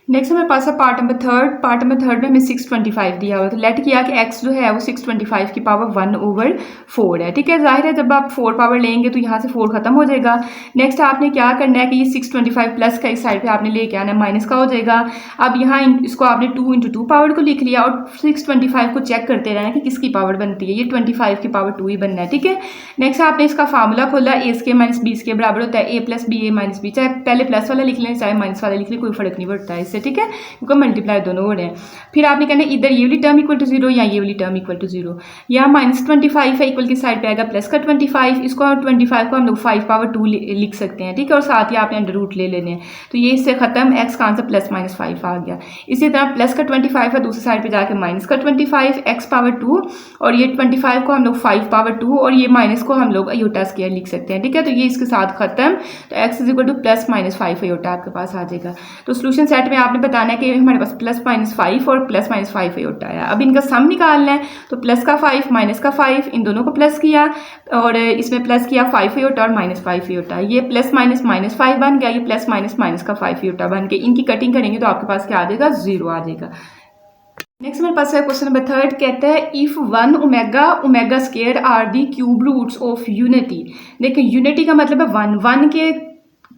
नेक्स्ट हमारे पास है part number third. Part number third में हमें 625 दिया हुआ है, तो लेट किया कि x जो है वो 625 की पावर 1/4 है। ठीक है, जाहिर है जब आप 4 पावर लेंगे तो यहाँ से 4 खत्म हो जाएगा। नेक्स्ट आपने क्या करना है कि ये 625 प्लस का इस साइड पे आपने लेके आना है, माइनस का हो जाएगा। अब यहाँ इसको आपने 2 × 2 पावर को लिख लिया, और 625 को चेक करते रहना कि किसकी पावर बनती है, ये 25 की पावर 2 ही बनना है। ठीक है, नेक्स्ट आपने इसका फार्मूला खोला, a² - b² बराबर होता है a + ba - b, चाहे पहले प्लस वाला लिख लें चाहे माइनस वाला लिख लें, कोई फर्क नहीं पड़ता है इससे। ठीक है, क्योंकि मल्टीप्लाई दोनों हो रहे हैं। फिर आपने कहना है इधर ये वाली टर्म = 0 या ये वाली टर्म = 0। यहाँ -25 है, इक्वल की साइड पे आएगा प्लस का 25, इसको 25 को हम लोग 5 पावर 2 लिख सकते हैं। ठीक है, और साथ ही आपने अंडर रूट ले लेने हैं, तो ये इससे खत्म, x का आंसर +- 5 आ गया। इसी तरह प्लस का 25 है, दूसरी साइड पे जाके माइनस का 25, x पावर 2, और ये 25 को हम लोग 5 पावर 2, और ये माइनस को हम लोग अयोटा स्क्वायर लिख सकते हैं। ठीक है, तो ये इसके साथ खत्म, तो x = +- 5 अयोटा आपके पास आ जाएगा। तो सोल्यूशन सेट में आपने बताना है कि हमारे पास +- 5 और +- 5 अयोटा है। अब इनका सम निकालना है, तो प्लस का 5 माइनस का 5, इन दोनों को प्लस किया, और इसमें प्लस किया 5 अयोटा और -5 अयोटा, ये +- -5 बन गया, ये + का 5 अयोटा बन के, इनकी कटिंग करेंगे तो आपके पास क्या आ जाएगा, 0 आ जाएगा। नेक्स्ट हमारे पास है क्वेश्चन नंबर थर्ड, कहता है इफ 1 ओमेगा² are the cube roots of unity. देखिए यूनिटी का मतलब है 1 के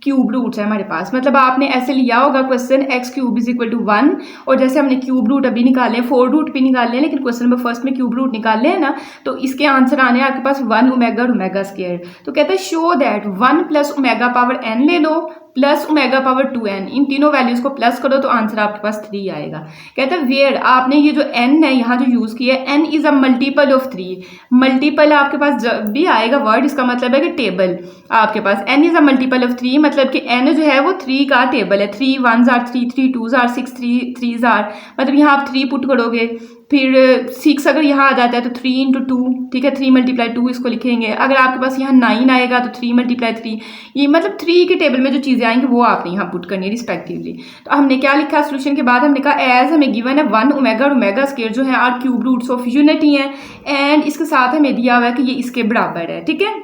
क्यूब रूट्स है हमारे पास, मतलब आपने ऐसे लिया होगा क्वेश्चन x³ = 1, और जैसे हमने क्यूब रूट अभी निकाले हैं, 4 रूट भी निकाले हैं, लेकिन क्वेश्चन नंबर फर्स्ट में क्यूब रूट निकाले हैं ना, तो इसके आंसर आने हैं आपके पास 1 ओमेगा और ओमेगा²। तो कहता है show that 1 + omega power n ले लो प्लस ओमेगा पावर 2n, इन तीनों वैल्यूज को प्लस करो तो आंसर आपके पास 3 आएगा। कहते हैं वेयर, आपने ये जो n है यहाँ जो यूज किया है, n is a multiple of 3। Multiple आपके पास जब भी आएगा वर्ड, इसका मतलब है कि टेबल आपके पास n is a multiple of 3, मतलब कि n जो है वो 3 का टेबल है। 3 1s are 3, 3 2s are 6, 3 3s are, मतलब यहाँ आप 3 पुट करोगे, फिर 6 अगर यहाँ आ जाता है तो 3 × 2, ठीक है, 3 × 2 इसको लिखेंगे। अगर आपके पास यहाँ 9 आएगा तो 3 × 3, ये मतलब 3 के टेबल में जो चीज़ें आएंगी वो आपने यहाँ पुट करनी है रिस्पेक्टिवली। तो हमने क्या लिखा सोल्यूशन के बाद, हमने कहा एज हमें गिवन है 1 ओमेगा और ओमेगा² जो है are cube roots of unity हैं, एंड इसके साथ हमें दिया हुआ है कि ये इसके बराबर है। ठीक है,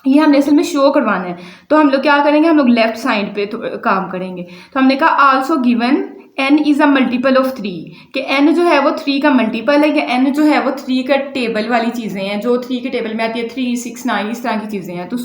ये हमने असल में शो करवाना है, तो हम लोग क्या करेंगे, हम लोग लेफ्ट साइड पे काम करेंगे। तो हमने कहा also given n is a multiple of 3, कि n जो है वो 3 का मल्टीपल है, कि n जो है वो 3 का टेबल वाली चीज़ें हैं जो 3 के टेबल में आती है, 3 6 9 इस तरह की चीज़ें हैं। तो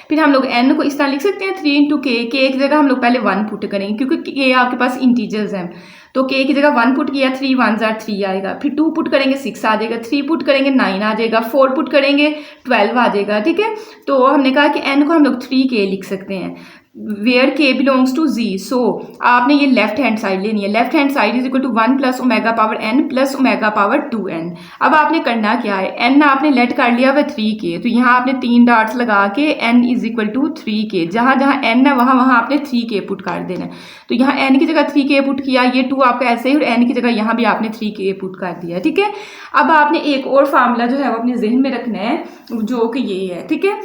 फिर हम लोग n को इस तरह लिख सकते हैं 3 × k, k की जगह हम लोग पहले 1 पुट करेंगे क्योंकि k आपके पास इंटीजर्स हैं, तो k की जगह 1 पुट किया, 3 1s are 3 आएगा, फिर 2 पुट करेंगे 6 आ जाएगा, 3 पुट करेंगे 9 आ जाएगा, 4 पुट करेंगे 12 आ जाएगा। ठीक है, तो हमने कहा कि n को हम लोग 3k लिख सकते हैं। वेयर के बिलोंग्स टू जी। सो आपने ये लेफ्ट हैंड साइड लेनी है। Left hand side is equal to 1 plus omega power n plus omega power 2n। अब आपने करना क्या है, n आपने लेट कर लिया हुआ 3k, तो यहाँ आपने 3 डॉट्स लगा के n is equal to 3k, जहाँ जहाँ n है वहाँ वहाँ आपने 3k पुट कर देना है। तो यहाँ n की जगह 3k पुट किया, ये 2 आपका ऐसे ही, और n की जगह यहाँ भी आपने 3k पुट कर दिया। ठीक है, अब आपने एक और फार्मूला जो है वो अपने जहन में रखना है, जो कि ये है। ठीक है,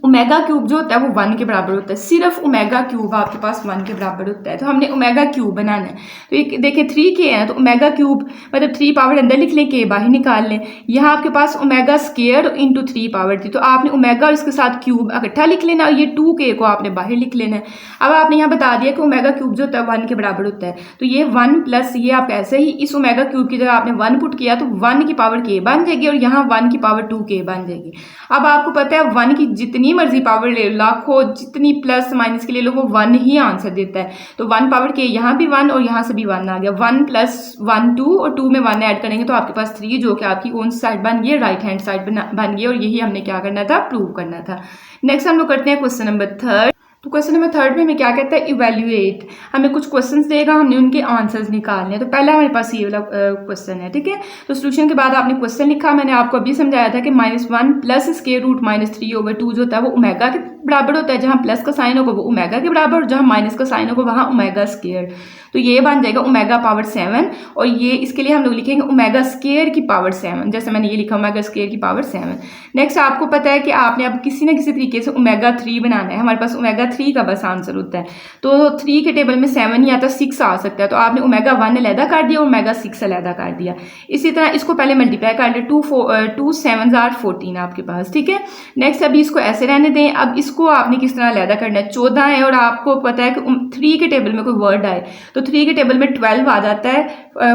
ओमेगा क्यूब जो होता है वो 1 के बराबर होता है। सिर्फ ओमेगा क्यूब आपके पास 1 के बराबर होता है, तो हमने ओमेगा क्यूब बनाना है। तो एक देखिए 3k है, तो ओमेगा क्यूब मतलब 3 पावर अंदर लिख लें, के बाहर निकाल लें। यहाँ आपके पास ओमेगा स्क्वायर इंटू 3 पावर थी, तो आपने ओमेगा और इसके साथ क्यूब इकट्ठा लिख लेना, और ये 2k को आपने बाहर लिख लेना है। अब आपने यहाँ बता दिया कि ओमेगा क्यूब जो होता है 1 के बराबर होता है, तो ये 1 प्लस ये आप ऐसे ही इस ओमेगा क्यूब की जगह आपने 1 पुट किया, तो 1 की पावर k बन जाएगी, और यहाँ 1 की पावर 2k बन जाएगी। अब आपको पता है 1 की जितनी मर्जी पावर ले लो, लाखों जितनी प्लस माइनस के ले लो, वो 1 ही आंसर देता है। तो 1 पावर के यहाँ भी 1 और यहाँ से भी 1 आ गया। 1 प्लस 1 2 और 2 में 1 ऐड करेंगे तो आपके पास 3, जो कि आपकी कौन सी साइड बन गई, राइट हैंड साइड बन गई, और यही हमने क्या करना था, प्रूव करना था। नेक्स्ट हम लोग करते हैं क्वेश्चन नंबर 3। तो क्वेश्चन नंबर 3 में हमें क्या कहता है, इवेल्युएट। हमें कुछ क्वेश्चंस देगा, हमने उनके आंसर्स निकालने हैं। तो पहला हमारे पास ये वाला क्वेश्चन है। ठीक है, तो सोल्यूशन के बाद आपने क्वेश्चन लिखा। मैंने आपको अभी समझाया था कि -1 प्लस स्क्वायर रूट -3/2 जो होता है वो ओमेगा के बराबर होता है। जहाँ प्लस का साइन होगा वो ओमेगा के बराबर, और जहाँ माइनस का साइन होगा वहाँ ओमेगा स्क्वायर। तो ये बन जाएगा ओमेगा पावर 7, और ये इसके लिए हम लोग लिखेंगे ओमेगा स्क्वायर की पावर 7, जैसे मैंने ये लिखा ओमेगा स्क्वायर की पावर 7। नेक्स्ट आपको पता है कि आपने अब किसी ना किसी तरीके से ओमेगा 3 बनाना है। हमारे पास ओमेगा 3 का बस आंसर होता है, तो 3 के टेबल में 7 नहीं आता, 6 आ सकता है। तो आपने ओमेगा 1 अलहदा कर दिया, ओमेगा 6 अलहदा कर दिया। इसी तरह इसको पहले मल्टीप्लाई कर ले, 2 7 are 14 आपके पास। ठीक है, नेक्स्ट अभी इसको ऐसे रहने दें। अब इसको आपने किस तरह अलहदा करना है, 14 है और आपको पता है कि 3 के टेबल में कोई वर्ड आए तो 3 के टेबल में 12 आ जाता है,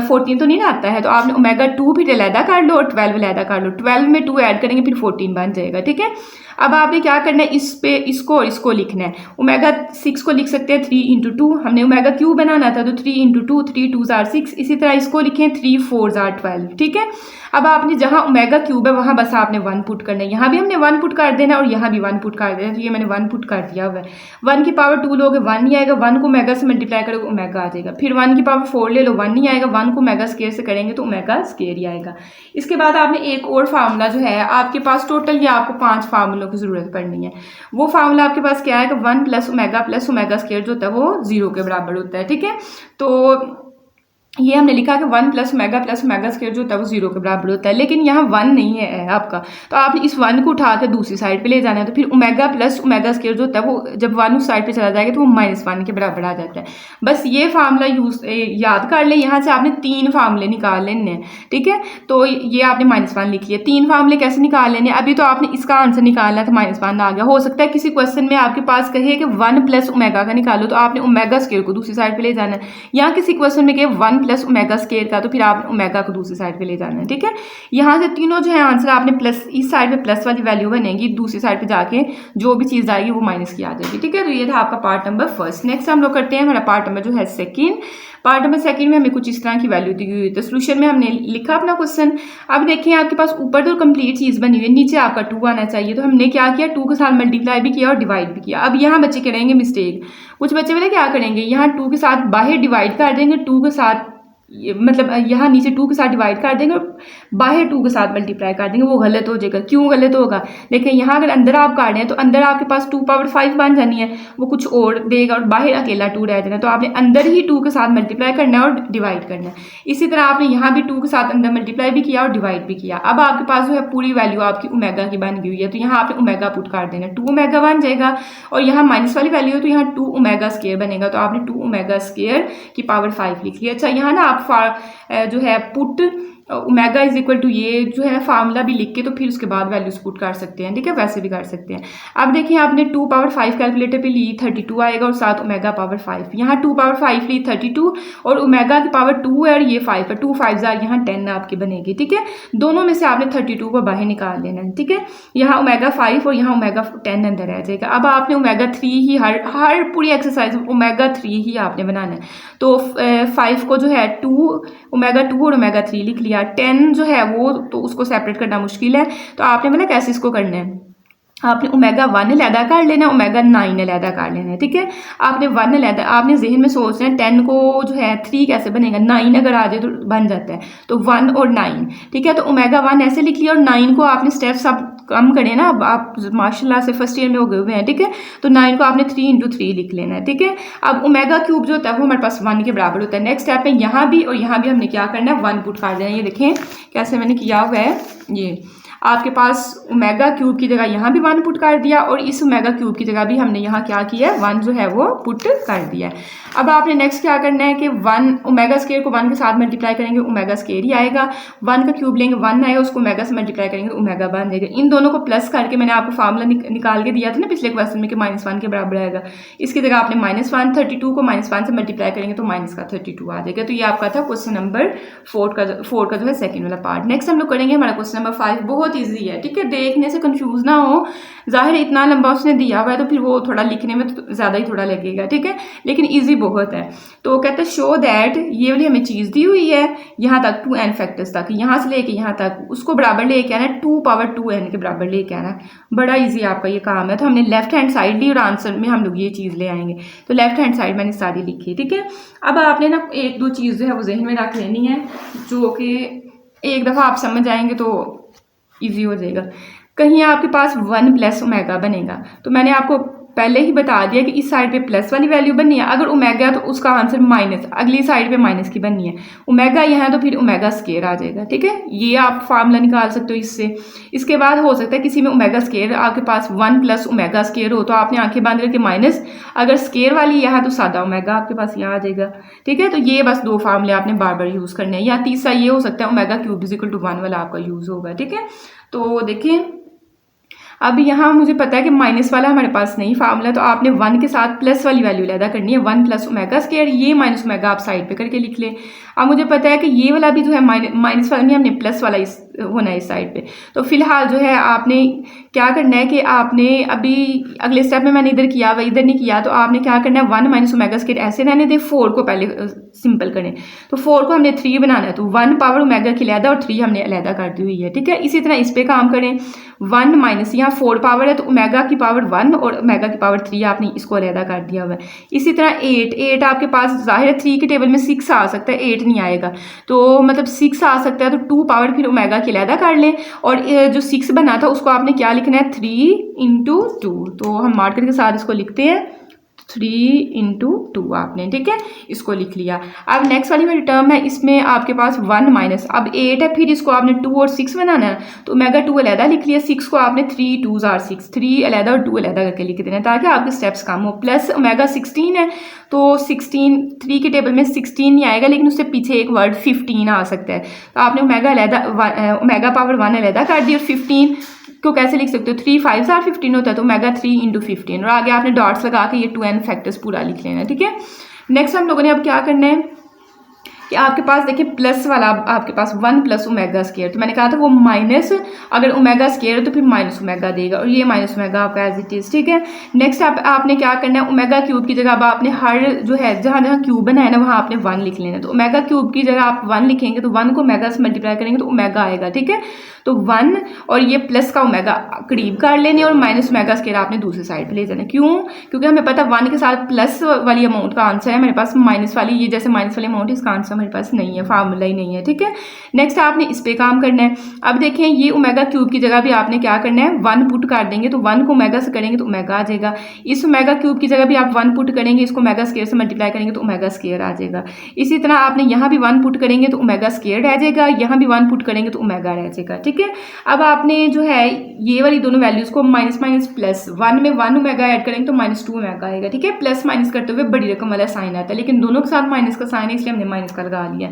14 तो नहीं ना आता है। तो आपने ओमेगा 2 भी अलहदा कर लो और 12 अलहदा कर लो, 12 में 2 ऐड करेंगे फिर 14 बन जाएगा। ठीक है, अब आपने क्या करना है, इस पे इसको और इसको लिखना है। ओमेगा 6 को लिख सकते हैं 3 × 2, हमने ओमेगा क्यूब बनाना था तो 3 × 2, 3 2s are 6। इसी तरह इसको लिखें 3 4s are 12। ठीक है, अब आपने जहाँ ओमेगा क्यूब है वहाँ बस आपने 1 पुट करना है, यहाँ भी हमने 1 पुट कर देना और यहाँ भी 1 पुट कर देना। तो ये मैंने 1 पुट कर दिया हुआ है। 1 की पावर 2 लोगे 1 नहीं आएगा, 1 को ओमेगा से मल्टीप्लाई करोगे ओमेगा आ जाएगा। फिर 1 की पावर 4 ले लो, 1 नहीं आएगा, 1 को ओमेगा स्क्वायर से करेंगे तो ओमेगा स्क्वायर ही आएगा। इसके बाद आपने एक और फार्मूला जो है आपके पास, टोटल ये आपको 5 फार्मूलों की जरूरत पड़नी है। वो फार्मूला आपके पास क्या है कि 1 प्लस ओमेगा स्क्वायर जो होता है वो 0 के बराबर होता है। ठीक है, तो ये हमने लिखा कि 1 प्लस ओमेगा स्क्वायर जो होता है वो 0 के बराबर होता है, लेकिन यहाँ 1 नहीं है आपका, तो आपने इस 1 को उठा कर दूसरी साइड पे ले जाना है। तो फिर ओमेगा प्लस ओमेगा स्क्वायर जो होता है वो जब 1 उस साइड पे चला जाएगा तो वो -1 के बराबर आ जाता है। बस ये फार्मूला याद कर ले, यहाँ से आपने 3 फार्मूले निकाल लेने हैं। ठीक है, तो ये आपने -1 लिख लिया। 3 फार्मूले कैसे निकाल लेने, अभी तो आपने इसका आंसर निकालना था, -1 आ गया। हो सकता है किसी क्वेश्चन में आपके पास कहे कि 1 प्लस ओमेगा का निकालो, तो आपने ओमेगा स्क्वायर को दूसरी साइड पे ले जाना है। यहाँ किसी क्वेश्चन में कहे 1 प्लस ओमेगा स्क्वायर का, तो फिर आप ओमेगा को दूसरी साइड पे ले जाना है। ठीक है, यहाँ से तीनों जो है आंसर आपने प्लस, इस साइड पे प्लस वाली वैल्यू बनेगी, दूसरी साइड पे जाके जो भी चीज़ आएगी वो माइनस की आ जाएगी। ठीक है, तो ये था आपका पार्ट नंबर 1। नेक्स्ट हम लोग करते हैं हमारा पार्ट नंबर जो है 2। पार्ट नंबर 2 में हमें कुछ इस तरह की वैल्यू दी हुई है। तो सोल्यूशन में हमने लिखा अपना क्वेश्चन। अब देखिए आपके पास ऊपर तो कंप्लीट चीज़ बनी हुई है, नीचे आपका 2 आना चाहिए। तो हमने क्या किया, 2 के साथ मल्टीप्लाई भी किया और डिवाइड भी किया। अब यहाँ बच्चे करेंगे मिस्टेक, कुछ बच्चे वाले क्या करेंगे, यहाँ 2 के साथ बाहर डिवाइड कर देंगे, 2 के साथ मतलब यहाँ नीचे 2 के साथ डिवाइड कर देंगे और बाहर 2 के साथ मल्टीप्लाई कर देंगे। वो गलत हो जाएगा। क्यों गलत होगा, देखिए यहाँ अगर अंदर आप काट रहे हैं तो अंदर आपके पास 2 पावर 5 बन जानी है, वो कुछ और देगा और बाहर अकेला 2 रह जाना है। तो आपने अंदर ही 2 के साथ मल्टीप्लाई करना है और डिवाइड करना है। इसी तरह आपने यहाँ भी 2 के साथ अंदर मल्टीप्लाई भी किया और डिवाइड भी किया। अब आपके पास जो है पूरी वैल्यू आपकी ओमेगा की बन गई हुई है, तो यहाँ आपने ओमेगा पुट कर देना, 2 ओमेगा बन जाएगा। और यहाँ माइनस वाली वैल्यू है तो यहाँ 2 ओमेगा स्क्वायर बनेगा, तो आपने 2 ओमेगा स्क्वायर की पावर 5 लिख लिया। अच्छा, यहाँ ना आप जो है put omega is equal to ये जो है फार्मूला भी लिख के तो फिर उसके बाद वैल्यूज पुट कर सकते हैं। ठीक है, वैसे भी कर सकते हैं। अब देखिए आपने 2 पावर 5 कैलकुलेटर पे ली, 32 आएगा और साथ ओमेगा पावर 5। यहाँ 2 पावर 5 ली 32 और ओमेगा की पावर 2 है और ये 5 है, 2 5 यहाँ 10 आपकी बनेगी। ठीक है, दोनों में से आपने 32 को बाहर निकाल लेना है। ठीक है, यहाँ ओमेगा 5 और यहाँ ओमेगा 10 अंदर रह जाएगा। अब आपने ओमेगा 3 ही हर पूरी एक्सरसाइज ओमेगा 3 ही आपने बनाना है। तो 5 को जो है 2 ओमेगा 2 और ओमेगा 3 लिख लिया। 10 जो है वो तो उसको सेपरेट करना मुश्किल है, तो आपने मतलब कैसे इसको करना है, आपने ओमेगा 1 अलहदा कर लेना है, ओमेगा 9 अलहदा कर लेना है, ठीक है। आपने 1 अलहदा, आपने जहन में सोचना है 10 को जो है 3 कैसे बनेगा, 9 अगर आ जाए तो बन जाता है, तो 1 और 9, ठीक है। तो ओमेगा 1 ऐसे लिख लिया और 9 को आपने स्टेप्स आप कम करें ना, अब आप माशाल्लाह से फर्स्ट ईयर में हो गए हुए हैं, ठीक है। तो 9 को आपने 3 × 3 लिख लेना है, ठीक है। अब ओमेगा क्यूब जो होता है वो हमारे पास 1 के बराबर होता है। नेक्स्ट स्टेप है यहाँ भी और यहाँ भी हमने क्या करना है, 1 पुट कर देना है। ये देखें कैसे मैंने किया हुआ है, ये आपके पास ओमेगा क्यूब की जगह यहाँ भी 1 पुट कर दिया और इस ओमेगा क्यूब की जगह भी हमने यहाँ क्या किया है, 1 जो है वो पुट कर दिया है। अब आपने नेक्स्ट क्या करना है कि 1 ओमेगा स्केयर को 1 के साथ मल्टीप्लाई करेंगे, ओमेगा स्केयर ही आएगा। 1 का क्यूब लेंगे, 1 आएगा, उसको ओमेगा से मल्टीप्लाई करेंगे तो ओमेगा बन जाएगा। इन दोनों को प्लस करके मैंने आपको फार्मूला निकाल के दिया था ना पिछले क्वेश्चन में कि -1 के बराबर आएगा। इसकी जगह आपने -1, 32 को -1 से मल्टीप्लाई करेंगे तो माइनस का 32 आ जाएगा। तो ये आपका था क्वेश्चन नंबर 4 का जो है सेकेंड वाला पार्ट। नेक्स्ट हम लोग करेंगे हमारा क्वेश्चन नंबर 5, बहुत ईजी है, ठीक है। देखने से कंफ्यूज ना हो, जाहिर है इतना लंबा उसने दिया हुआ है तो फिर वो थोड़ा लिखने में तो ज़्यादा ही थोड़ा लगेगा, ठीक है, लेकिन इजी बहुत है। तो कहते हैं शो दैट, ये वाली हमें चीज़ दी हुई है यहाँ तक 2n फैक्टर्स तक, यहाँ से लेके यहाँ तक उसको बराबर लेके आना है, 2^2n के बराबर लेके आना है। बड़ा इजी आपका ये काम है। तो हमने लेफ्ट हैंड साइड ली और आंसर में हम लोग ये चीज़ ले आएंगे। तो लेफ्ट हैंड साइड मैंने सारी लिखी, ठीक है। अब आपने ना 1-2 चीज़ जो है वो जहन में रख लेनी है, जो कि एक दफ़ा आप समझ आएंगे तो ईजी हो जाएगा। कहीं आपके पास 1 + ओमेगा बनेगा, तो मैंने आपको पहले ही बता दिया कि इस साइड पे प्लस वाली वैल्यू बननी है, अगर ओमेगा तो उसका आंसर माइनस, अगली साइड पे माइनस की बननी है। ओमेगा यहाँ है तो फिर ओमेगा स्केयर आ जाएगा, ठीक है। ये आप फार्मूला निकाल सकते हो इससे। इसके बाद हो सकता है किसी में ओमेगा स्केयर आपके पास 1 + ओमेगा स्केयर हो, तो आपने आंखें बंद करके माइनस, अगर स्केयर वाली यहाँ तो सादा ओमेगा आपके पास यहाँ आ जाएगा, ठीक है। तो ये बस 2 फार्मूले आपने बार बार यूज़ करने हैं। या तीसरा ये हो सकता है ओमेगा क्यूब = 1 वाला आपका यूज़ होगा, ठीक है। तो देखें अब यहाँ मुझे पता है कि माइनस वाला हमारे पास नहीं फार्मूला, तो आपने 1 के साथ प्लस वाली वैल्यू अलहदा करनी है, 1 + ओमेगा स्केयर, ये माइनस ओमेगा आप साइड पे करके लिख लें। अब मुझे पता है कि ये वाला भी जो है माइनस वाला नहीं, हमने प्लस वाला होना है इस साइड पे। तो फिलहाल जो है आपने क्या करना है कि आपने अभी अगले स्टेप में मैंने इधर किया हुआ, इधर नहीं किया, तो आपने क्या करना है 1 - ओमेगा स्केयर ऐसे रहने दें, 4 को पहले सिंपल करें। तो 4 को हमने 3 बनाना है, तो 1 पावर ओमेगा की अलहदा और 3 हमने अलहदा कर दी हुई है, ठीक है। इसी तरह इस पे काम करें, 1 माइनस यहाँ 4 पावर है तो ओमेगा की पावर 1 और ओमेगा की पावर 3 आपने इसको अलहदा कर दिया हुआ है। इसी तरह 8 आपके पास जाहिर है 3 के टेबल में 6 आ सकता है, 8 नहीं आएगा, तो मतलब 6 आ सकता है, तो 2 पावर फिर ओमेगा की अलहदा कर लें। और जो 6 बना था उसको आपने क्या लिखना है, 3 × 2, तो हम मार्कर के साथ इसको लिखते हैं 3 × 2 आपने, ठीक है, इसको लिख लिया। अब नेक्स्ट वाली मेरी टर्म है, इसमें आपके पास 1 माइनस, अब 8 है, फिर इसको आपने 2 और 6 बनाना है, तो ओमेगा 2 अलहदा लिख लिया, 6 को आपने 3 × 2 = 6, 3 अलहदा और 2 अलहदा करके लिख देना ताकि आपके स्टेप्स कम हो। प्लस ओमेगा 16 है, तो 16 3 के टेबल में 16 नहीं आएगा, लेकिन उससे पीछे एक वर्ड 15 आ सकता है, तो आपने ओमेगा पावर 1 अलहदा कर दी और 15 को कैसे लिख सकते हो, 3 × 5 = 15 होता है, तो ओमेगा 3 × 15 और आगे आपने डॉट्स लगा के ये 2n फैक्टर्स पूरा लिख लेना है, ठीक है। नेक्स्ट हम लोगों ने अब क्या करना है कि आपके पास देखिए प्लस वाला आपके पास 1 + ओमेगा स्केयर, तो मैंने कहा था वो माइनस, अगर ओमेगा स्केयर है तो फिर माइनस ओमेगा देगा और ये माइनस ओमेगा आपका एज इट इज़, ठीक है। नेक्स्ट आपने क्या करना है, ओमेगा क्यूब की जगह अब आपने हर जो है जहाँ जहाँ क्यूब बनाया ना वहाँ आपने 1 लिख लेना है, तो ओमेगा क्यूब की जगह आप 1 लिखेंगे तो 1 को ओमेगा से मल्टीप्लाई करेंगे तो ओमेगा आएगा, ठीक है। तो 1 और ये प्लस का ओमेगा करीब कर लेने और माइनस ओमेगा स्केयर आपने दूसरी साइड पे ले जाना। क्यों? क्योंकि हमें पता 1 के साथ प्लस वाली अमाउंट का आंसर है, मेरे पास माइनस वाली ये जैसे माइनस वाली अमाउंट इसका आंसर मेरे पास नहीं है, फार्मूला ही नहीं है, ठीक है। नेक्स्ट आपने इस पे काम करना है। अब देखें ये ओमेगा क्यूब की जगह भी आपने क्या करना है 1 पुट कर देंगे, तो 1 को ओमेगा से करेंगे तो ओमेगा आ जाएगा। इस ओमेगा क्यूब की जगह भी आप 1 पुट करेंगे, इसको ओमेगा स्केयर से मल्टीप्लाई करेंगे तो ओमेगा स्केयर आ जाएगा। इसी तरह आपने यहाँ भी 1 पुट करेंगे तो ओमेगा स्केयर रह जाएगा, यहाँ भी 1 पुट करेंगे तो ओमेगा रह जाएगा, ठीक है। अब आपने जो है ये वाली दोनों वैल्यूज को माइनस माइनस प्लस 1 में 1 ओमेगा ऐड करेंगे तो -2 ओमेगा आएगा, ठीक है। प्लस माइनस करते हुए बड़ी रकम वाला साइन आता है, लेकिन दोनों के साथ माइनस का साइन है इसलिए हमने माइनस का लगा लिया।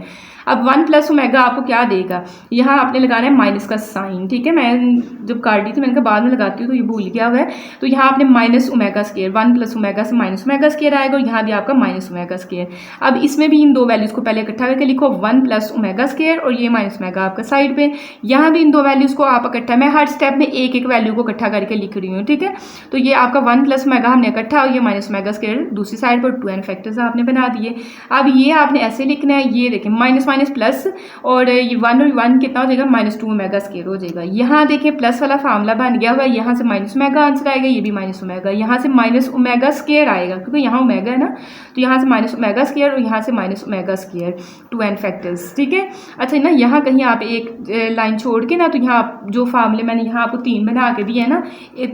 अब 1 + ओमेगा आपको क्या देगा, यहाँ आपने लगाना है माइनस का साइन, ठीक है। मैं जब काट दी थी मैंने कहा बाद में लगाती हूँ तो ये भूल गया हुआ है, तो यहाँ आपने माइनस ओमेगा स्केयर 1 + ओमेगा से माइनस ओमेगा स्केयर आएगा और यहाँ भी आपका माइनस ओमेगा स्केयर। अब इसमें भी इन दो वैल्यूज़ को पहले इकट्ठा करके लिखो 1 + ओमेगा स्केयर और ये माइनस ओमेगा आपका साइड पे, यहाँ भी इन दो वैल्यूज़ को आप इकट्ठा, मैं हर स्टेप में एक एक वैल्यू को इकट्ठा करके लिख रही हूँ, ठीक है। तो ये आपका 1 + ओमेगा हमने इकट्ठा और ये माइनस ओमेगा स्केयर दूसरी साइड पर 2n फैक्टर्स आपने बना दिए। अब ये आपने ऐसे लिखना हैं, ये देखें माइनस माइनस प्लस और ये 1 और 1 कितना हो जाएगा -2 ओमेगा स्क्वायर हो जाएगा। यहाँ देखें प्लस वाला फार्मूला बन गया हुआ है, यहाँ से माइनस ओमेगा आंसर आएगा, ये भी माइनस ओमेगा, यहाँ से माइनस ओमेगा स्क्वायर आएगा क्योंकि यहाँ ओमेगा है ना, तो यहाँ से माइनस ओमेगा स्क्वायर और यहाँ से minus omega square 2n factors. ठीक है, अच्छा ना यहाँ कहीं आप एक लाइन छोड़ के ना, तो यहाँ जो फार्मूले मैंने यहाँ आपको 3 बना के दिए है ना,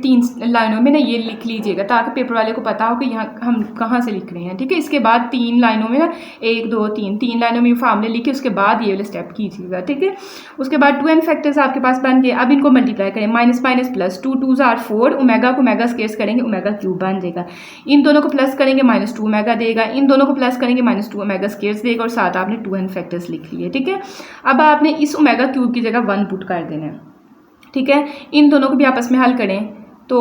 3 लाइनों में ना ये लिख लीजिएगा ताकि पेपर वाले को पता हो कि यहाँ हम कहाँ से लिख रहे हैं। ठीक है, इसके बाद 3 लाइनों में ना 1 2 3 लाइनों में फार्मूले लिखे, उसके बाद ये वाले स्टेप कीजिएगा। ठीक है, उसके बाद 2n फैक्टर्स आपके पास बन गए। अब इनको मल्टीप्लाई करें, minus minus plus, 2 2 are 4, omega को ओमेगा स्क्वायर करेंगे, ओमेगा क्यूब बन जाएगा। इन दोनों को प्लस करेंगे -2 ओमेगा देगा, इन दोनों को प्लस करेंगे -2 ओमेगा स्क्वायर देगा और साथ आपने 2n फैक्टर्स लिख लिए। ठीक है, अब आपने इस ओमेगा क्यूब की जगह 1 पुट कर देना है। ठीक है, इन दोनों को भी आपस में हल करें तो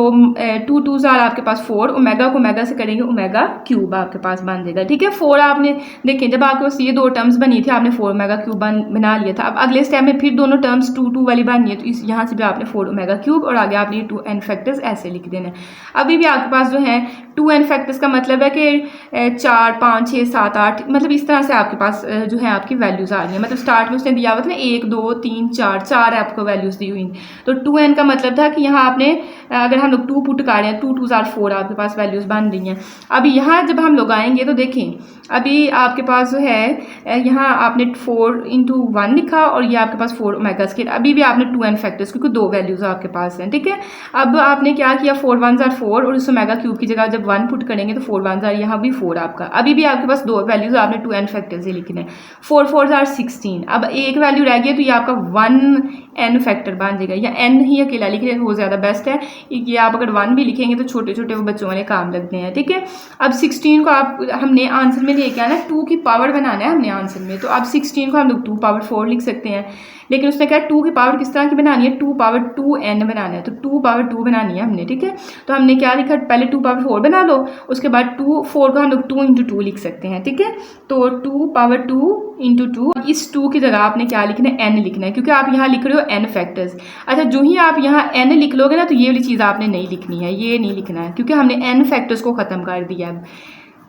2 2 आर आपके पास 4, ओमेगा को ओमेगा से करेंगे, ओमेगा क्यूब आपके पास बन जाएगा। ठीक है, 4 आपने देखें जब आपके पास ये 2 टर्म्स बनी थी आपने 4 ओमेगा क्यूब बना लिया था। अब अगले स्टेप में फिर दोनों टर्म्स 2 2 वाली बननी है, तो इस यहाँ से भी आपने 4 ओमेगा क्यूब और आगे आपने 2n फैक्टर्स ऐसे लिख देना है। अभी भी आपके पास जो है 2n फैक्टर्स का मतलब है कि 4 5 6 7 8 मतलब इस तरह से आपके पास जो है आपकी वैल्यूज़ आ रही है। मतलब स्टार्ट में उसने दिया हुआ था ना 1 2 3 4 आपको वैल्यूज़ दी हुई, तो 2n का मतलब था कि यहाँ आपने अगर हम लोग 2 पुट कर रहे हैं 2 2 आर 4 आपके पास वैल्यूज़ बन रही हैं। अब यहाँ जब हम लोग आएंगे तो देखें अभी आपके पास जो है यहाँ आपने 4 × 1 लिखा और ये आपके पास 4 ओमेगा स्क्वायर, अभी भी आपने 2n फैक्टर्स क्योंकि 2 वैल्यूज़ आपके पास हैं। ठीक है, अब आपने क्या किया 4 1 आर 4 और इस ओमेगा क्यूब की जगह जब 1 पुट करेंगे तो 4 1 आर यहाँ भी 4 आपका, अभी भी आपके पास 2 वैल्यूज़ आपने 2n फैक्टर्स ही लिखने हैं। 4 4 आर 16, अब एक वैल्यू रह गई है तो ये आपका 1n फैक्टर बन जाएगा, या n ही अकेला लिख रहे हैं वो ज़्यादा बेस्ट है। ये आप अगर 1 भी लिखेंगे तो छोटे छोटे वो बच्चों वाले काम लगते हैं। ठीक है, अब 16 को आप हमने आंसर में लेके आना है, 2 की पावर बनाना है हमने आंसर में, तो अब 16 को हम लोग 2 पावर 4 लिख सकते हैं, लेकिन उसने कहा 2 की पावर किस तरह की बनानी है, 2 पावर 2n बनाना है, तो 2 पावर 2 बनानी है हमने। ठीक है, तो हमने क्या लिखा, पहले 2 पावर 4 बना लो, उसके बाद 4 को हम लोग 2 × 2 लिख सकते हैं। ठीक है, तो 2 पावर 2 × 2, इस 2 की जगह आपने क्या लिखना है, n लिखना है क्योंकि आप यहाँ लिख रहे हो n फैक्टर्स। अच्छा, जो ही आप यहाँ n लिख लोगे ना तो ये वाली चीज़ आपने नहीं लिखनी है, ये नहीं लिखना है क्योंकि हमने n फैक्टर्स को ख़त्म कर दिया है,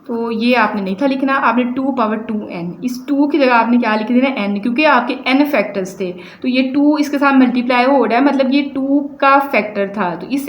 तो ये आपने नहीं था लिखना, आपने 2 पावर 2n, इस 2 की जगह आपने क्या लिख देना n क्योंकि आपके n फैक्टर्स थे, तो ये 2 इसके साथ मल्टीप्लाई हो रहा है मतलब ये 2 का फैक्टर था, तो इस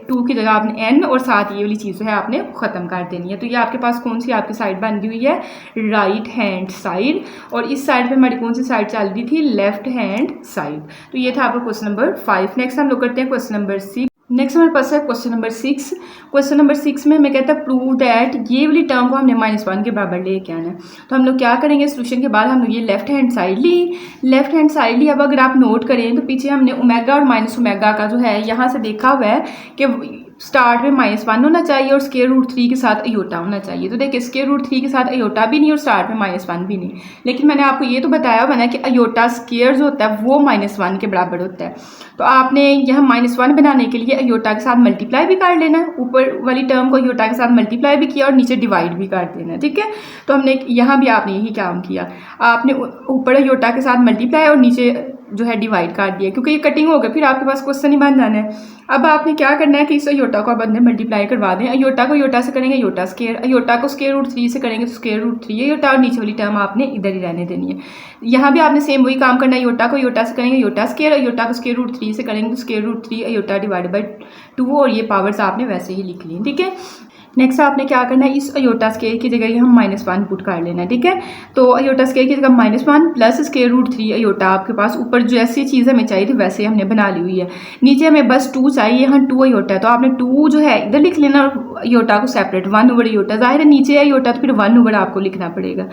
2 की जगह आपने n और साथ ये वाली चीज़ है आपने ख़त्म कर देनी है। तो ये आपके पास कौन सी आपकी साइड बन गई हुई है, राइट हैंड साइड, और इस साइड पे हमारी कौन सी साइड चल रही थी, लेफ्ट हैंड साइड। तो ये था आपका क्वेश्चन नंबर 5। नेक्स्ट हम लोग करते हैं क्वेश्चन नंबर 6। नेक्स्ट हमारे पास है क्वेश्चन नंबर 6। क्वेश्चन नंबर 6 में हमें कहता है प्रूव दैट ये वाली टर्म को हमने -1 के बराबर लेके आना है। तो हम लोग क्या करेंगे, सोल्यूशन के बाद हम लोग ये लेफ्ट हैंड साइड ली। अब अगर आप नोट करें तो पीछे हमने ओमेगा और माइनस ओमेगा का जो है यहाँ से देखा हुआ है कि स्टार्ट में -1 होना चाहिए और स्क्वायर रूट 3 के साथ अयोटा होना चाहिए। तो देखिए स्क्वायर रूट 3 के साथ अयोटा भी नहीं और स्टार्ट में -1 भी नहीं, लेकिन मैंने आपको ये तो बताया हुआ ना कि अयोटा स्क्वायर जो होता है वो -1 के बराबर होता है। तो आपने यहाँ -1 बनाने के लिए अयोटा के साथ मल्टीप्लाई भी कर लेना है, ऊपर वाली टर्म को अयोटा के साथ मल्टीप्लाई भी किया और नीचे डिवाइड भी कर देना। ठीक है, तो हमने यहाँ भी आपने यही काम किया, आपने ऊपर अयोटा के साथ मल्टीप्लाई और नीचे जो है डिवाइड कर दिया क्योंकि ये कटिंग हो गया, फिर आपके पास क्वेश्चन ही बन जाना है। अब आपने क्या करना है कि इस अयोटा को आप अंदर मल्टीप्लाई करवा दें, अयोटा को अयोटा से करेंगे अयोटा स्क्वायर, अयोटा को स्क्वायर रूट 3 से करेंगे तो स्क्वायर रूट 3 अयोटा, और नीचे वाली टर्म आपने इधर ही रहने देनी है। यहाँ भी आपने सेम वही काम करना है, अयोटा को अयोटा से करेंगे अयोटा स्क्वायर, अयोटा को स्क्वायर रूट 3 से करेंगे तो square root 3 iota divide by 2, और ये पावर्स आपने वैसे ही लिख ली। ठीक है, नेक्स्ट आपने क्या करना है, इस अयोटा स्क्वायर की जगह हम -1 पुट कर लेना है। ठीक है, तो अयोटा स्क्वायर की जगह -1 प्लस स्क्वायर रूट 3 अयोटा आपके पास ऊपर जैसी चीज़ हमें चाहिए थी वैसे हमने बना ली हुई है। नीचे हमें बस 2 चाहिए, यहाँ 2 अयोटा है तो आपने 2 जो है इधर लिख लेना और अयोटा को सेपरेट 1 ओवर अयोटा, जाहिर है नीचे अयोटा तो फिर 1 ओवर आपको लिखना पड़ेगा।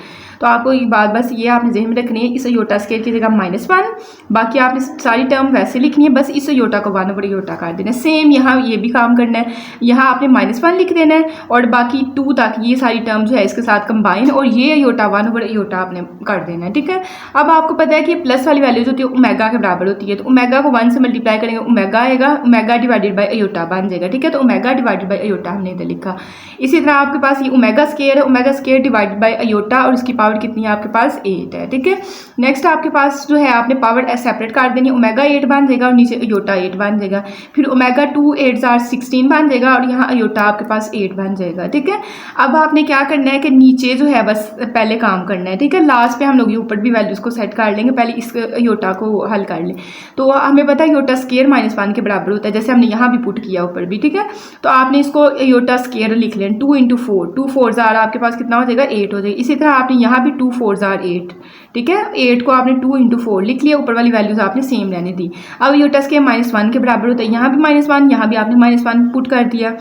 तो आपको ये बात बस ये आपने ज़हन में रखनी है, इस अयोटा स्क्वायर की जगह -1, बाकी आपने सारी टर्म वैसे लिखनी है, बस इस अयोटा को 1 ओवर अयोटा कर देना है। सेम यहाँ ये भी काम करना है, यहाँ आपने -1 लिख देना है और बाकी 2 तक ये सारी टर्म जो है इसके साथ कंबाइन, और ये अयोटा 1 ओवर अयोटा आपने कर देना है। ठीक है, अब आपको पता है कि प्लस वाली वैल्यू जो होती है ओमेगा के बराबर होती है, तो ओमेगा को 1 से मल्टीप्लाई करेंगे ओमेगा आएगा, ओमेगा डिवाइडेड बाय अयोटा बन जाएगा। ठीक है, तो ओमेगा डिवाइडेड बाय अयोटा हमने इधर लिखा। इसी तरह आपके पास ये ओमेगा स्क्वायर है, omega square divided by iota, और इसकी पावर कितनी है आपके पास 8 है। ठीक है, नेक्स्ट आपके पास जो है आपने पावर सेपरेट कर देनी, ओमेगा 8 बन जाएगा और नीचे अयोटा 8 बन जाएगा, फिर ओमेगा 2 8 16 बन जाएगा और यहाँ अयोटा आपके पास 8 बन जाएगा। ठीक है, अब आपने क्या करना है कि नीचे जो है बस पहले काम करना है। ठीक है, लास्ट पे हम लोग ये ऊपर भी वैल्यूज़ को सेट कर लेंगे, पहले इस योटा को हल कर लें। तो हमें पता है योटा स्केयर -1 के बराबर होता है, जैसे हमने यहाँ भी पुट किया ऊपर भी। ठीक है, तो आपने इसको योटा स्केयर लिख लें 2 × 4, 2 4 ज़ार आपके पास कितना हो जाएगा 8 हो जाएगा। इसी तरह आपने यहाँ भी 2 4 ज़ार 8। ठीक है, 8 को आपने 2 × 4 लिख लिया, ऊपर वाली वैल्यूज़ आपने सेम रहने दी। अब योटा स्केयर -1 के बराबर होता है, यहाँ भी -1, यहाँ भी आपने -1 पुट कर दिया।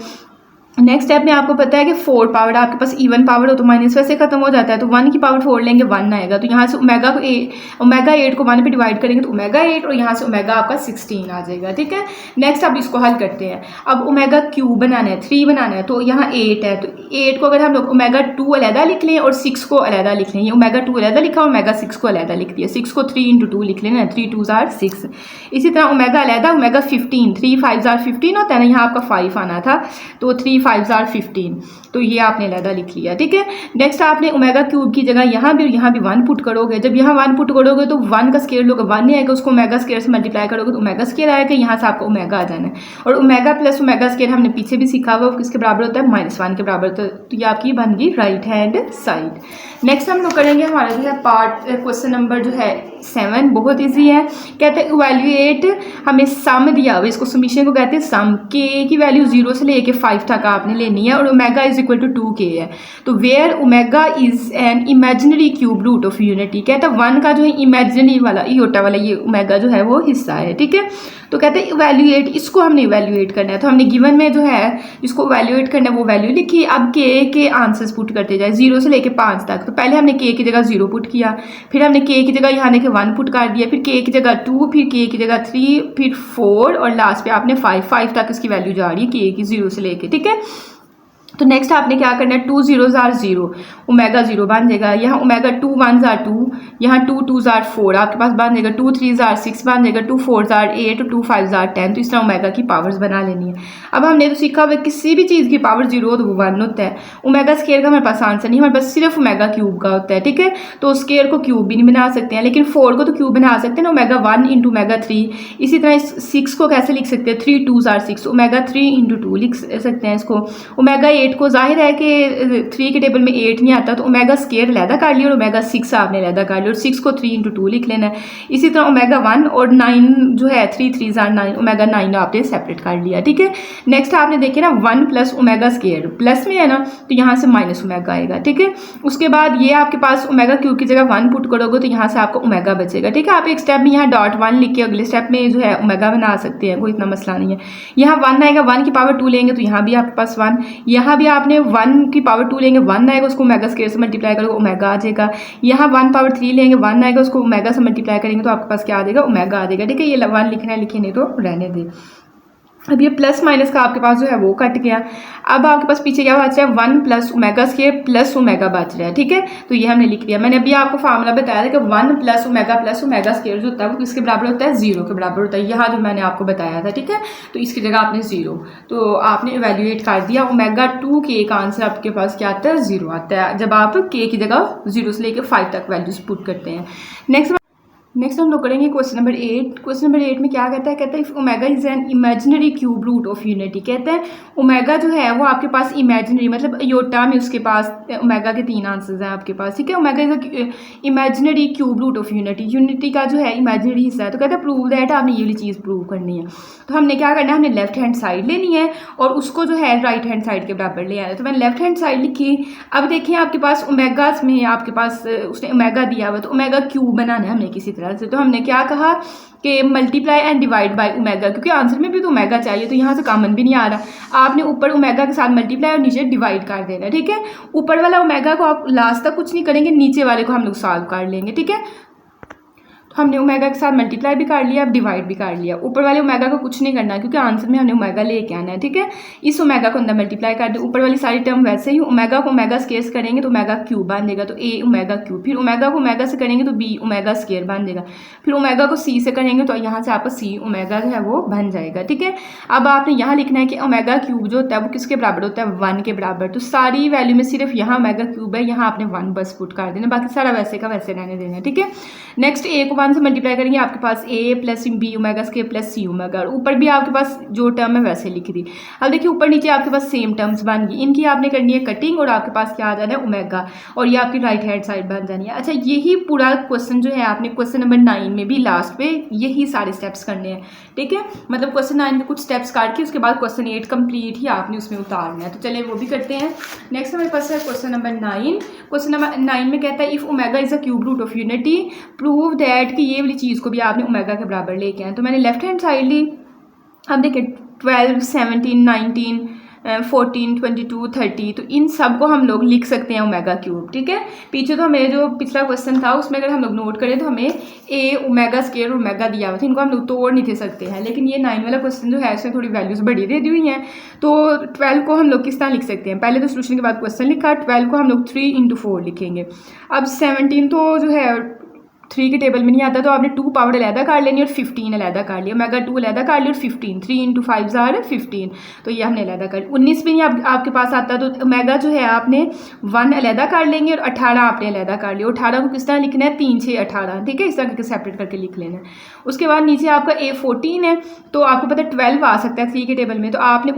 नेक्स्ट स्टेप में आपको पता है कि 4 पावर आपके पास इवन पावर हो तो माइनस वैसे खत्म हो जाता है, तो 1 की पावर 4 लेंगे 1 आएगा। तो यहाँ से ओमेगा 8 को 1 पे डिवाइड करेंगे तो ओमेगा 8, और यहाँ से ओमेगा आपका 16 आ जाएगा। ठीक है, नेक्स्ट अब इसको हल करते हैं। अब ओमेगा क्यूब बनाना है, 3 बनाना है, तो यहाँ 8 है, तो 8 को अगर हम लोग ओमेगा 2 अलहदा लिख लें और 6 को अलहदा लिख लें, ये ओमेगा 2 अलहदा लिखा और ओमेगा 6 को अलहदा लिख दिया। 6 को 3 × 2 लिख लेना, 3 2 ज़ार 6। इसी तरह ओमेगा अलहदा, ओमेगा 15, 3 5 ज़ार 15 होता है ना, यहाँ आपका 5 आना था, तो 3 5 ज़ार 15, तो ये आपने अलहदा लिख लिया। ठीक है, नेक्स्ट आपने ओमेगा क्यूब की जगह यहाँ भी और यहाँ भी 1 पुट करोगे। जब यहाँ 1 पुट करोगे तो 1 का स्केयर लोगे 1 नहीं आएगा, उसको ओमेगा स्केयर से मल्टीप्लाई करोगे तो ओमेगा स्केयर आएगा, यहाँ से आपको ओमेगा आ जाना है। और ओमेगा प्लस ओमेगा स्केयर हमने पीछे भी सीखा हुआ, किसके बराबर होता है -1 के बराबर होता है। तो ये आपकी बन गई राइट हैंड साइड। नेक्स्ट हम लोग करेंगे हमारा जो है पार्ट क्वेश्चन नंबर जो है 7, बहुत ईजी है। कहते हैं इवैल्यूएट, हमें सम दिया हुआ, इसको समीशन को कहते हैं सम। के की वैल्यू 0 से लेके 5 तक आपने लेनी है, और omega is equal to 2k है। तो where omega is an imaginary cube root of unity, कहता है 1 का जो है इमेजिनरी वाला इयोटा वाला ये ओमेगा जो है वो हिस्सा है। ठीक है, तो कहते हैं इवैल्यूएट, इसको हमने इवैल्यूएट करना है। तो हमने गिवन में जो है इसको इवैल्यूएट करना है वो वैल्यू लिखी। अब के आंसर्स पुट करते जाए 0 से लेके 5 तक। तो पहले हमने के की जगह 0 पुट किया, फिर हमने के की जगह यहाँ देखे 1 पुट कर दिया, फिर के की जगह 2, फिर के की जगह 3, फिर 4, और लास्ट पे आपने 5 तक इसकी वैल्यू जा रही है के की 0 से लेके। ठीक है, तो नेक्स्ट आपने क्या करना है 2 0 ज़ार 0, ओमेगा 0 बन जाएगा। यहाँ ओमेगा 2 1 ज़ार 2, यहाँ 2 2 ज़ार 4 आपके पास बन जाएगा। 2 3 ज़ार 6 बन जाएगा, 2 4 ज़ार 8 और 2 5 ज़ार 10। तो इस तरह ओमेगा की पावर्स बना लेनी है। अब हमने तो सीखा हुआ किसी भी चीज़ की पावर 0 हो तो वो 1 होता है। ओमेगा स्केयर का हमारे पास आंसर नहीं, हमारे पास सिर्फ ओमेगा क्यूब का होता है। ठीक है, तो स्केयर को क्यूब भी नहीं बना सकते हैं, लेकिन 4 को तो क्यूब बना सकते हैं ना, ओमेगा 1 × ओमेगा 3। इसी तरह 6 को कैसे लिख सकते हैं 3 2 ज़ार 6, ओमेगा 3 × 2 लिख सकते हैं इसको। ओमेगा 8 को जाहिर है कि 3 के टेबल में 8 नहीं आता, तो ओमेगा स्केयर अलहदा कर लिया और ओमेगा 6 आपने अलहदा कर लिया, और 6 को 3 × 2 लिख लेना है। इसी तरह ओमेगा 1 और 9 जो है 3 3 ज़ार 9, ओमेगा 9 आपने सेपरेट कर लिया। ठीक है, नेक्स्ट आपने देखे ना 1 प्लस ओमेगा स्केयर प्लस में है ना, तो यहाँ से माइनस ओमेगा आएगा। ठीक है, उसके बाद ये आपके पास ओमेगा क्यूब की जगह 1 पुट करोगे तो यहाँ से आपको ओमेगा बचेगा। ठीक है, आप एक स्टेप में यहाँ .1 लिख के अगले स्टेप में जो है ओमेगा बना सकते हैं, कोई इतना मसला नहीं है। यहाँ 1 आएगा, 1 की पावर 2 लेंगे तो यहाँ भी आपके पास 1, यहाँ भी आपने 1 की पावर 2 लेंगे 1 आएगा, उसको ओमेगा स्केयर से मल्टीप्लाई करोगे ओमेगा आ जाएगा। यहाँ 1 पावर 3 लेंगे 1 आएगा, उसको ओमेगा से मल्टीप्लाई करेंगे तो आपके पास क्या आ जाएगा ओमेगा आ जाएगा। ठीक है, ये 1 लिखना है लिखिए, नहीं तो रहने दें। अब ये प्लस माइनस का आपके पास जो है वो कट गया। अब आपके पास पीछे क्या बच रहा है 1 plus omega square plus omega बच रहा है। ठीक है, तो ये हमने लिख दिया। मैंने अभी आपको फार्मूला बताया था कि 1 प्लस ओमेगा स्केयर जो होता है वो किसके बराबर होता है 0 के बराबर होता है, यहाँ जो मैंने आपको बताया था। ठीक है, तो इसकी जगह आपने 0, तो आपने इवैल्यूएट कर दिया। ओमेगा 2k का आंसर आपके पास क्या आता है 0 आता है, जब आप k की जगह 0 से लेकर 5 तक वैल्यूज पुट करते हैं। नेक्स्ट हम लोग करेंगे क्वेश्चन नंबर 8। क्वेश्चन नंबर 8 में क्या कहता है if omega is an imaginary cube root of unity. कहता है ओमेगा जो है वो आपके पास इमेजिनरी, मतलब योटा में उसके पास ओमेगा के 3 आंसर्स हैं आपके पास। ठीक है, omega is imaginary cube root of unity, unity का जो है इमेजिनरी हिस्सा है। तो कहता है प्रूव दैट, आपने ये वाली चीज़ प्रूव करनी है। तो हमने क्या करना है, हमने लेफ्ट हैंड साइड लेनी है और उसको जो है राइट हैंड साइड के बराबर ले आया। तो मैंने लेफ्ट हैंड साइड लिखी। अब देखिए आपके पास ओमेगास में आपके पास उसने ओमेगा दिया हुआ, तो ओमेगा क्यूब बनाना है हमने किसी तरह से। तो हमने क्या कहा कि multiply and divide by omega, क्योंकि आंसर में भी तो ओमेगा चाहिए, तो यहाँ से कॉमन भी नहीं आ रहा। आपने ऊपर ओमेगा के साथ मल्टीप्लाई और नीचे डिवाइड कर देना। ठीक है, ऊपर वाला ओमेगा को आप लास्ट तक कुछ नहीं करेंगे, नीचे वाले को हम लोग सॉल्व कर लेंगे। ठीक है, हमने ओमेगा के साथ मल्टीप्लाई भी कर लिया, अब डिवाइड भी कर लिया। ऊपर वाले ओमेगा को कुछ नहीं करना क्योंकि आंसर में हमने ओमेगा लेके आना है। ठीक है, इस ओमेगा को अंदर मल्टीप्लाई कर दे, ऊपर वाली सारी टर्म वैसे ही ओमेगा को ओमेगा स्केयर करेंगे तो ओमेगा क्यूब बन जाएगा, तो ए ओमेगा क्यूब। फिर ओमेगा को ओमेगा से करेंगे तो बी ओमेगा स्केयर बन जाएगा। फिर ओमेगा को सी से करेंगे तो यहाँ से आपका सी ओमेगा जो है वो बन जाएगा। ठीक है, अब आपने यहाँ लिखना है कि ओमेगा क्यूब जो होता है वो किसके बराबर होता है 1 के बराबर। तो सारी वैल्यू में सिर्फ यहाँ ओमेगा क्यूब है, यहाँ आपने 1 बस पुट कर देना, बाकी सारा वैसे का वैसे रहने देना है। ठीक है, नेक्स्ट ए को वन से मल्टीप्लाई करेंगे आपके पास A plus B omega square plus C omega, और ऊपर भी आपके पास जो टर्म है वैसे लिख दी। अब देखिए ऊपर नीचे आपके पास सेम टर्म्स बन गई, इनकी आपने करनी है कटिंग और आपके पास क्या आ जाना है ओमेगा, और ये आपकी राइट हैंड साइड बन जानी है। अच्छा यही पूरा क्वेश्चन जो है आपने क्वेश्चन नंबर 9 में भी लास्ट पे यही सारे स्टेप्स करने हैं, ठीक है। मतलब क्वेश्चन 9 में कुछ स्टेप्स काट के उसके बाद क्वेश्चन 8 कंप्लीट ही आपने उसमें उतारना है। तो चलिए वो भी करते हैं। नेक्स्ट हमारे पास है क्वेश्चन नंबर 9। क्वेश्चन नंबर 9 में कहता है if omega is a cube root of unity prove that कि ये वाली चीज़ को भी आपने ओमेगा के बराबर लेके आए। तो मैंने लेफ्ट हैंड साइड ली। अब देखिए 12 17 19 14 22 30, तो इन सब को हम लोग लिख सकते हैं ओमेगा क्यूब, ठीक है। पीछे तो हमें जो पिछला क्वेश्चन था उसमें अगर हम लोग नोट करें तो हमें ए ओमेगा स्क्वायर और ओमेगा दिया हुआ था, इनको हम लोग तोड़ नहीं थे सकते हैं। लेकिन ये 9 वाला क्वेश्चन जो है इसमें थोड़ी वैल्यूज बड़ी दे दी हुई हैं, तो 12 को हम लोग किस तरह लिख सकते हैं। पहले तो सोल्यूशन के बाद क्वेश्चन लिखा, 12 को हम लोग 3 × 4 लिखेंगे। अब 17 तो जो है 3 के टेबल में नहीं आता, तो आपने 2 पावर अलहदा कर लेनी और 15 अलहदा कर लिया, ओमेगा 2 अलहदा कर लिया और 15 3 × 5 = 15, तो ये हमने अलहदा कर। 19 भी नहीं आपके पास आता, तो ओमेगा जो है आपने 1 अलहदा कर लेंगे और 18 आपने अलहदा कर लिया। 18 को किस तरह लिखना है 3 6 18, ठीक है, इस तरह करके सेपरेट करके लिख लेना है। उसके बाद नीचे आपका A14 है, तो आपको पता है 12 आ सकता है 3 के टेबल में, तो आपने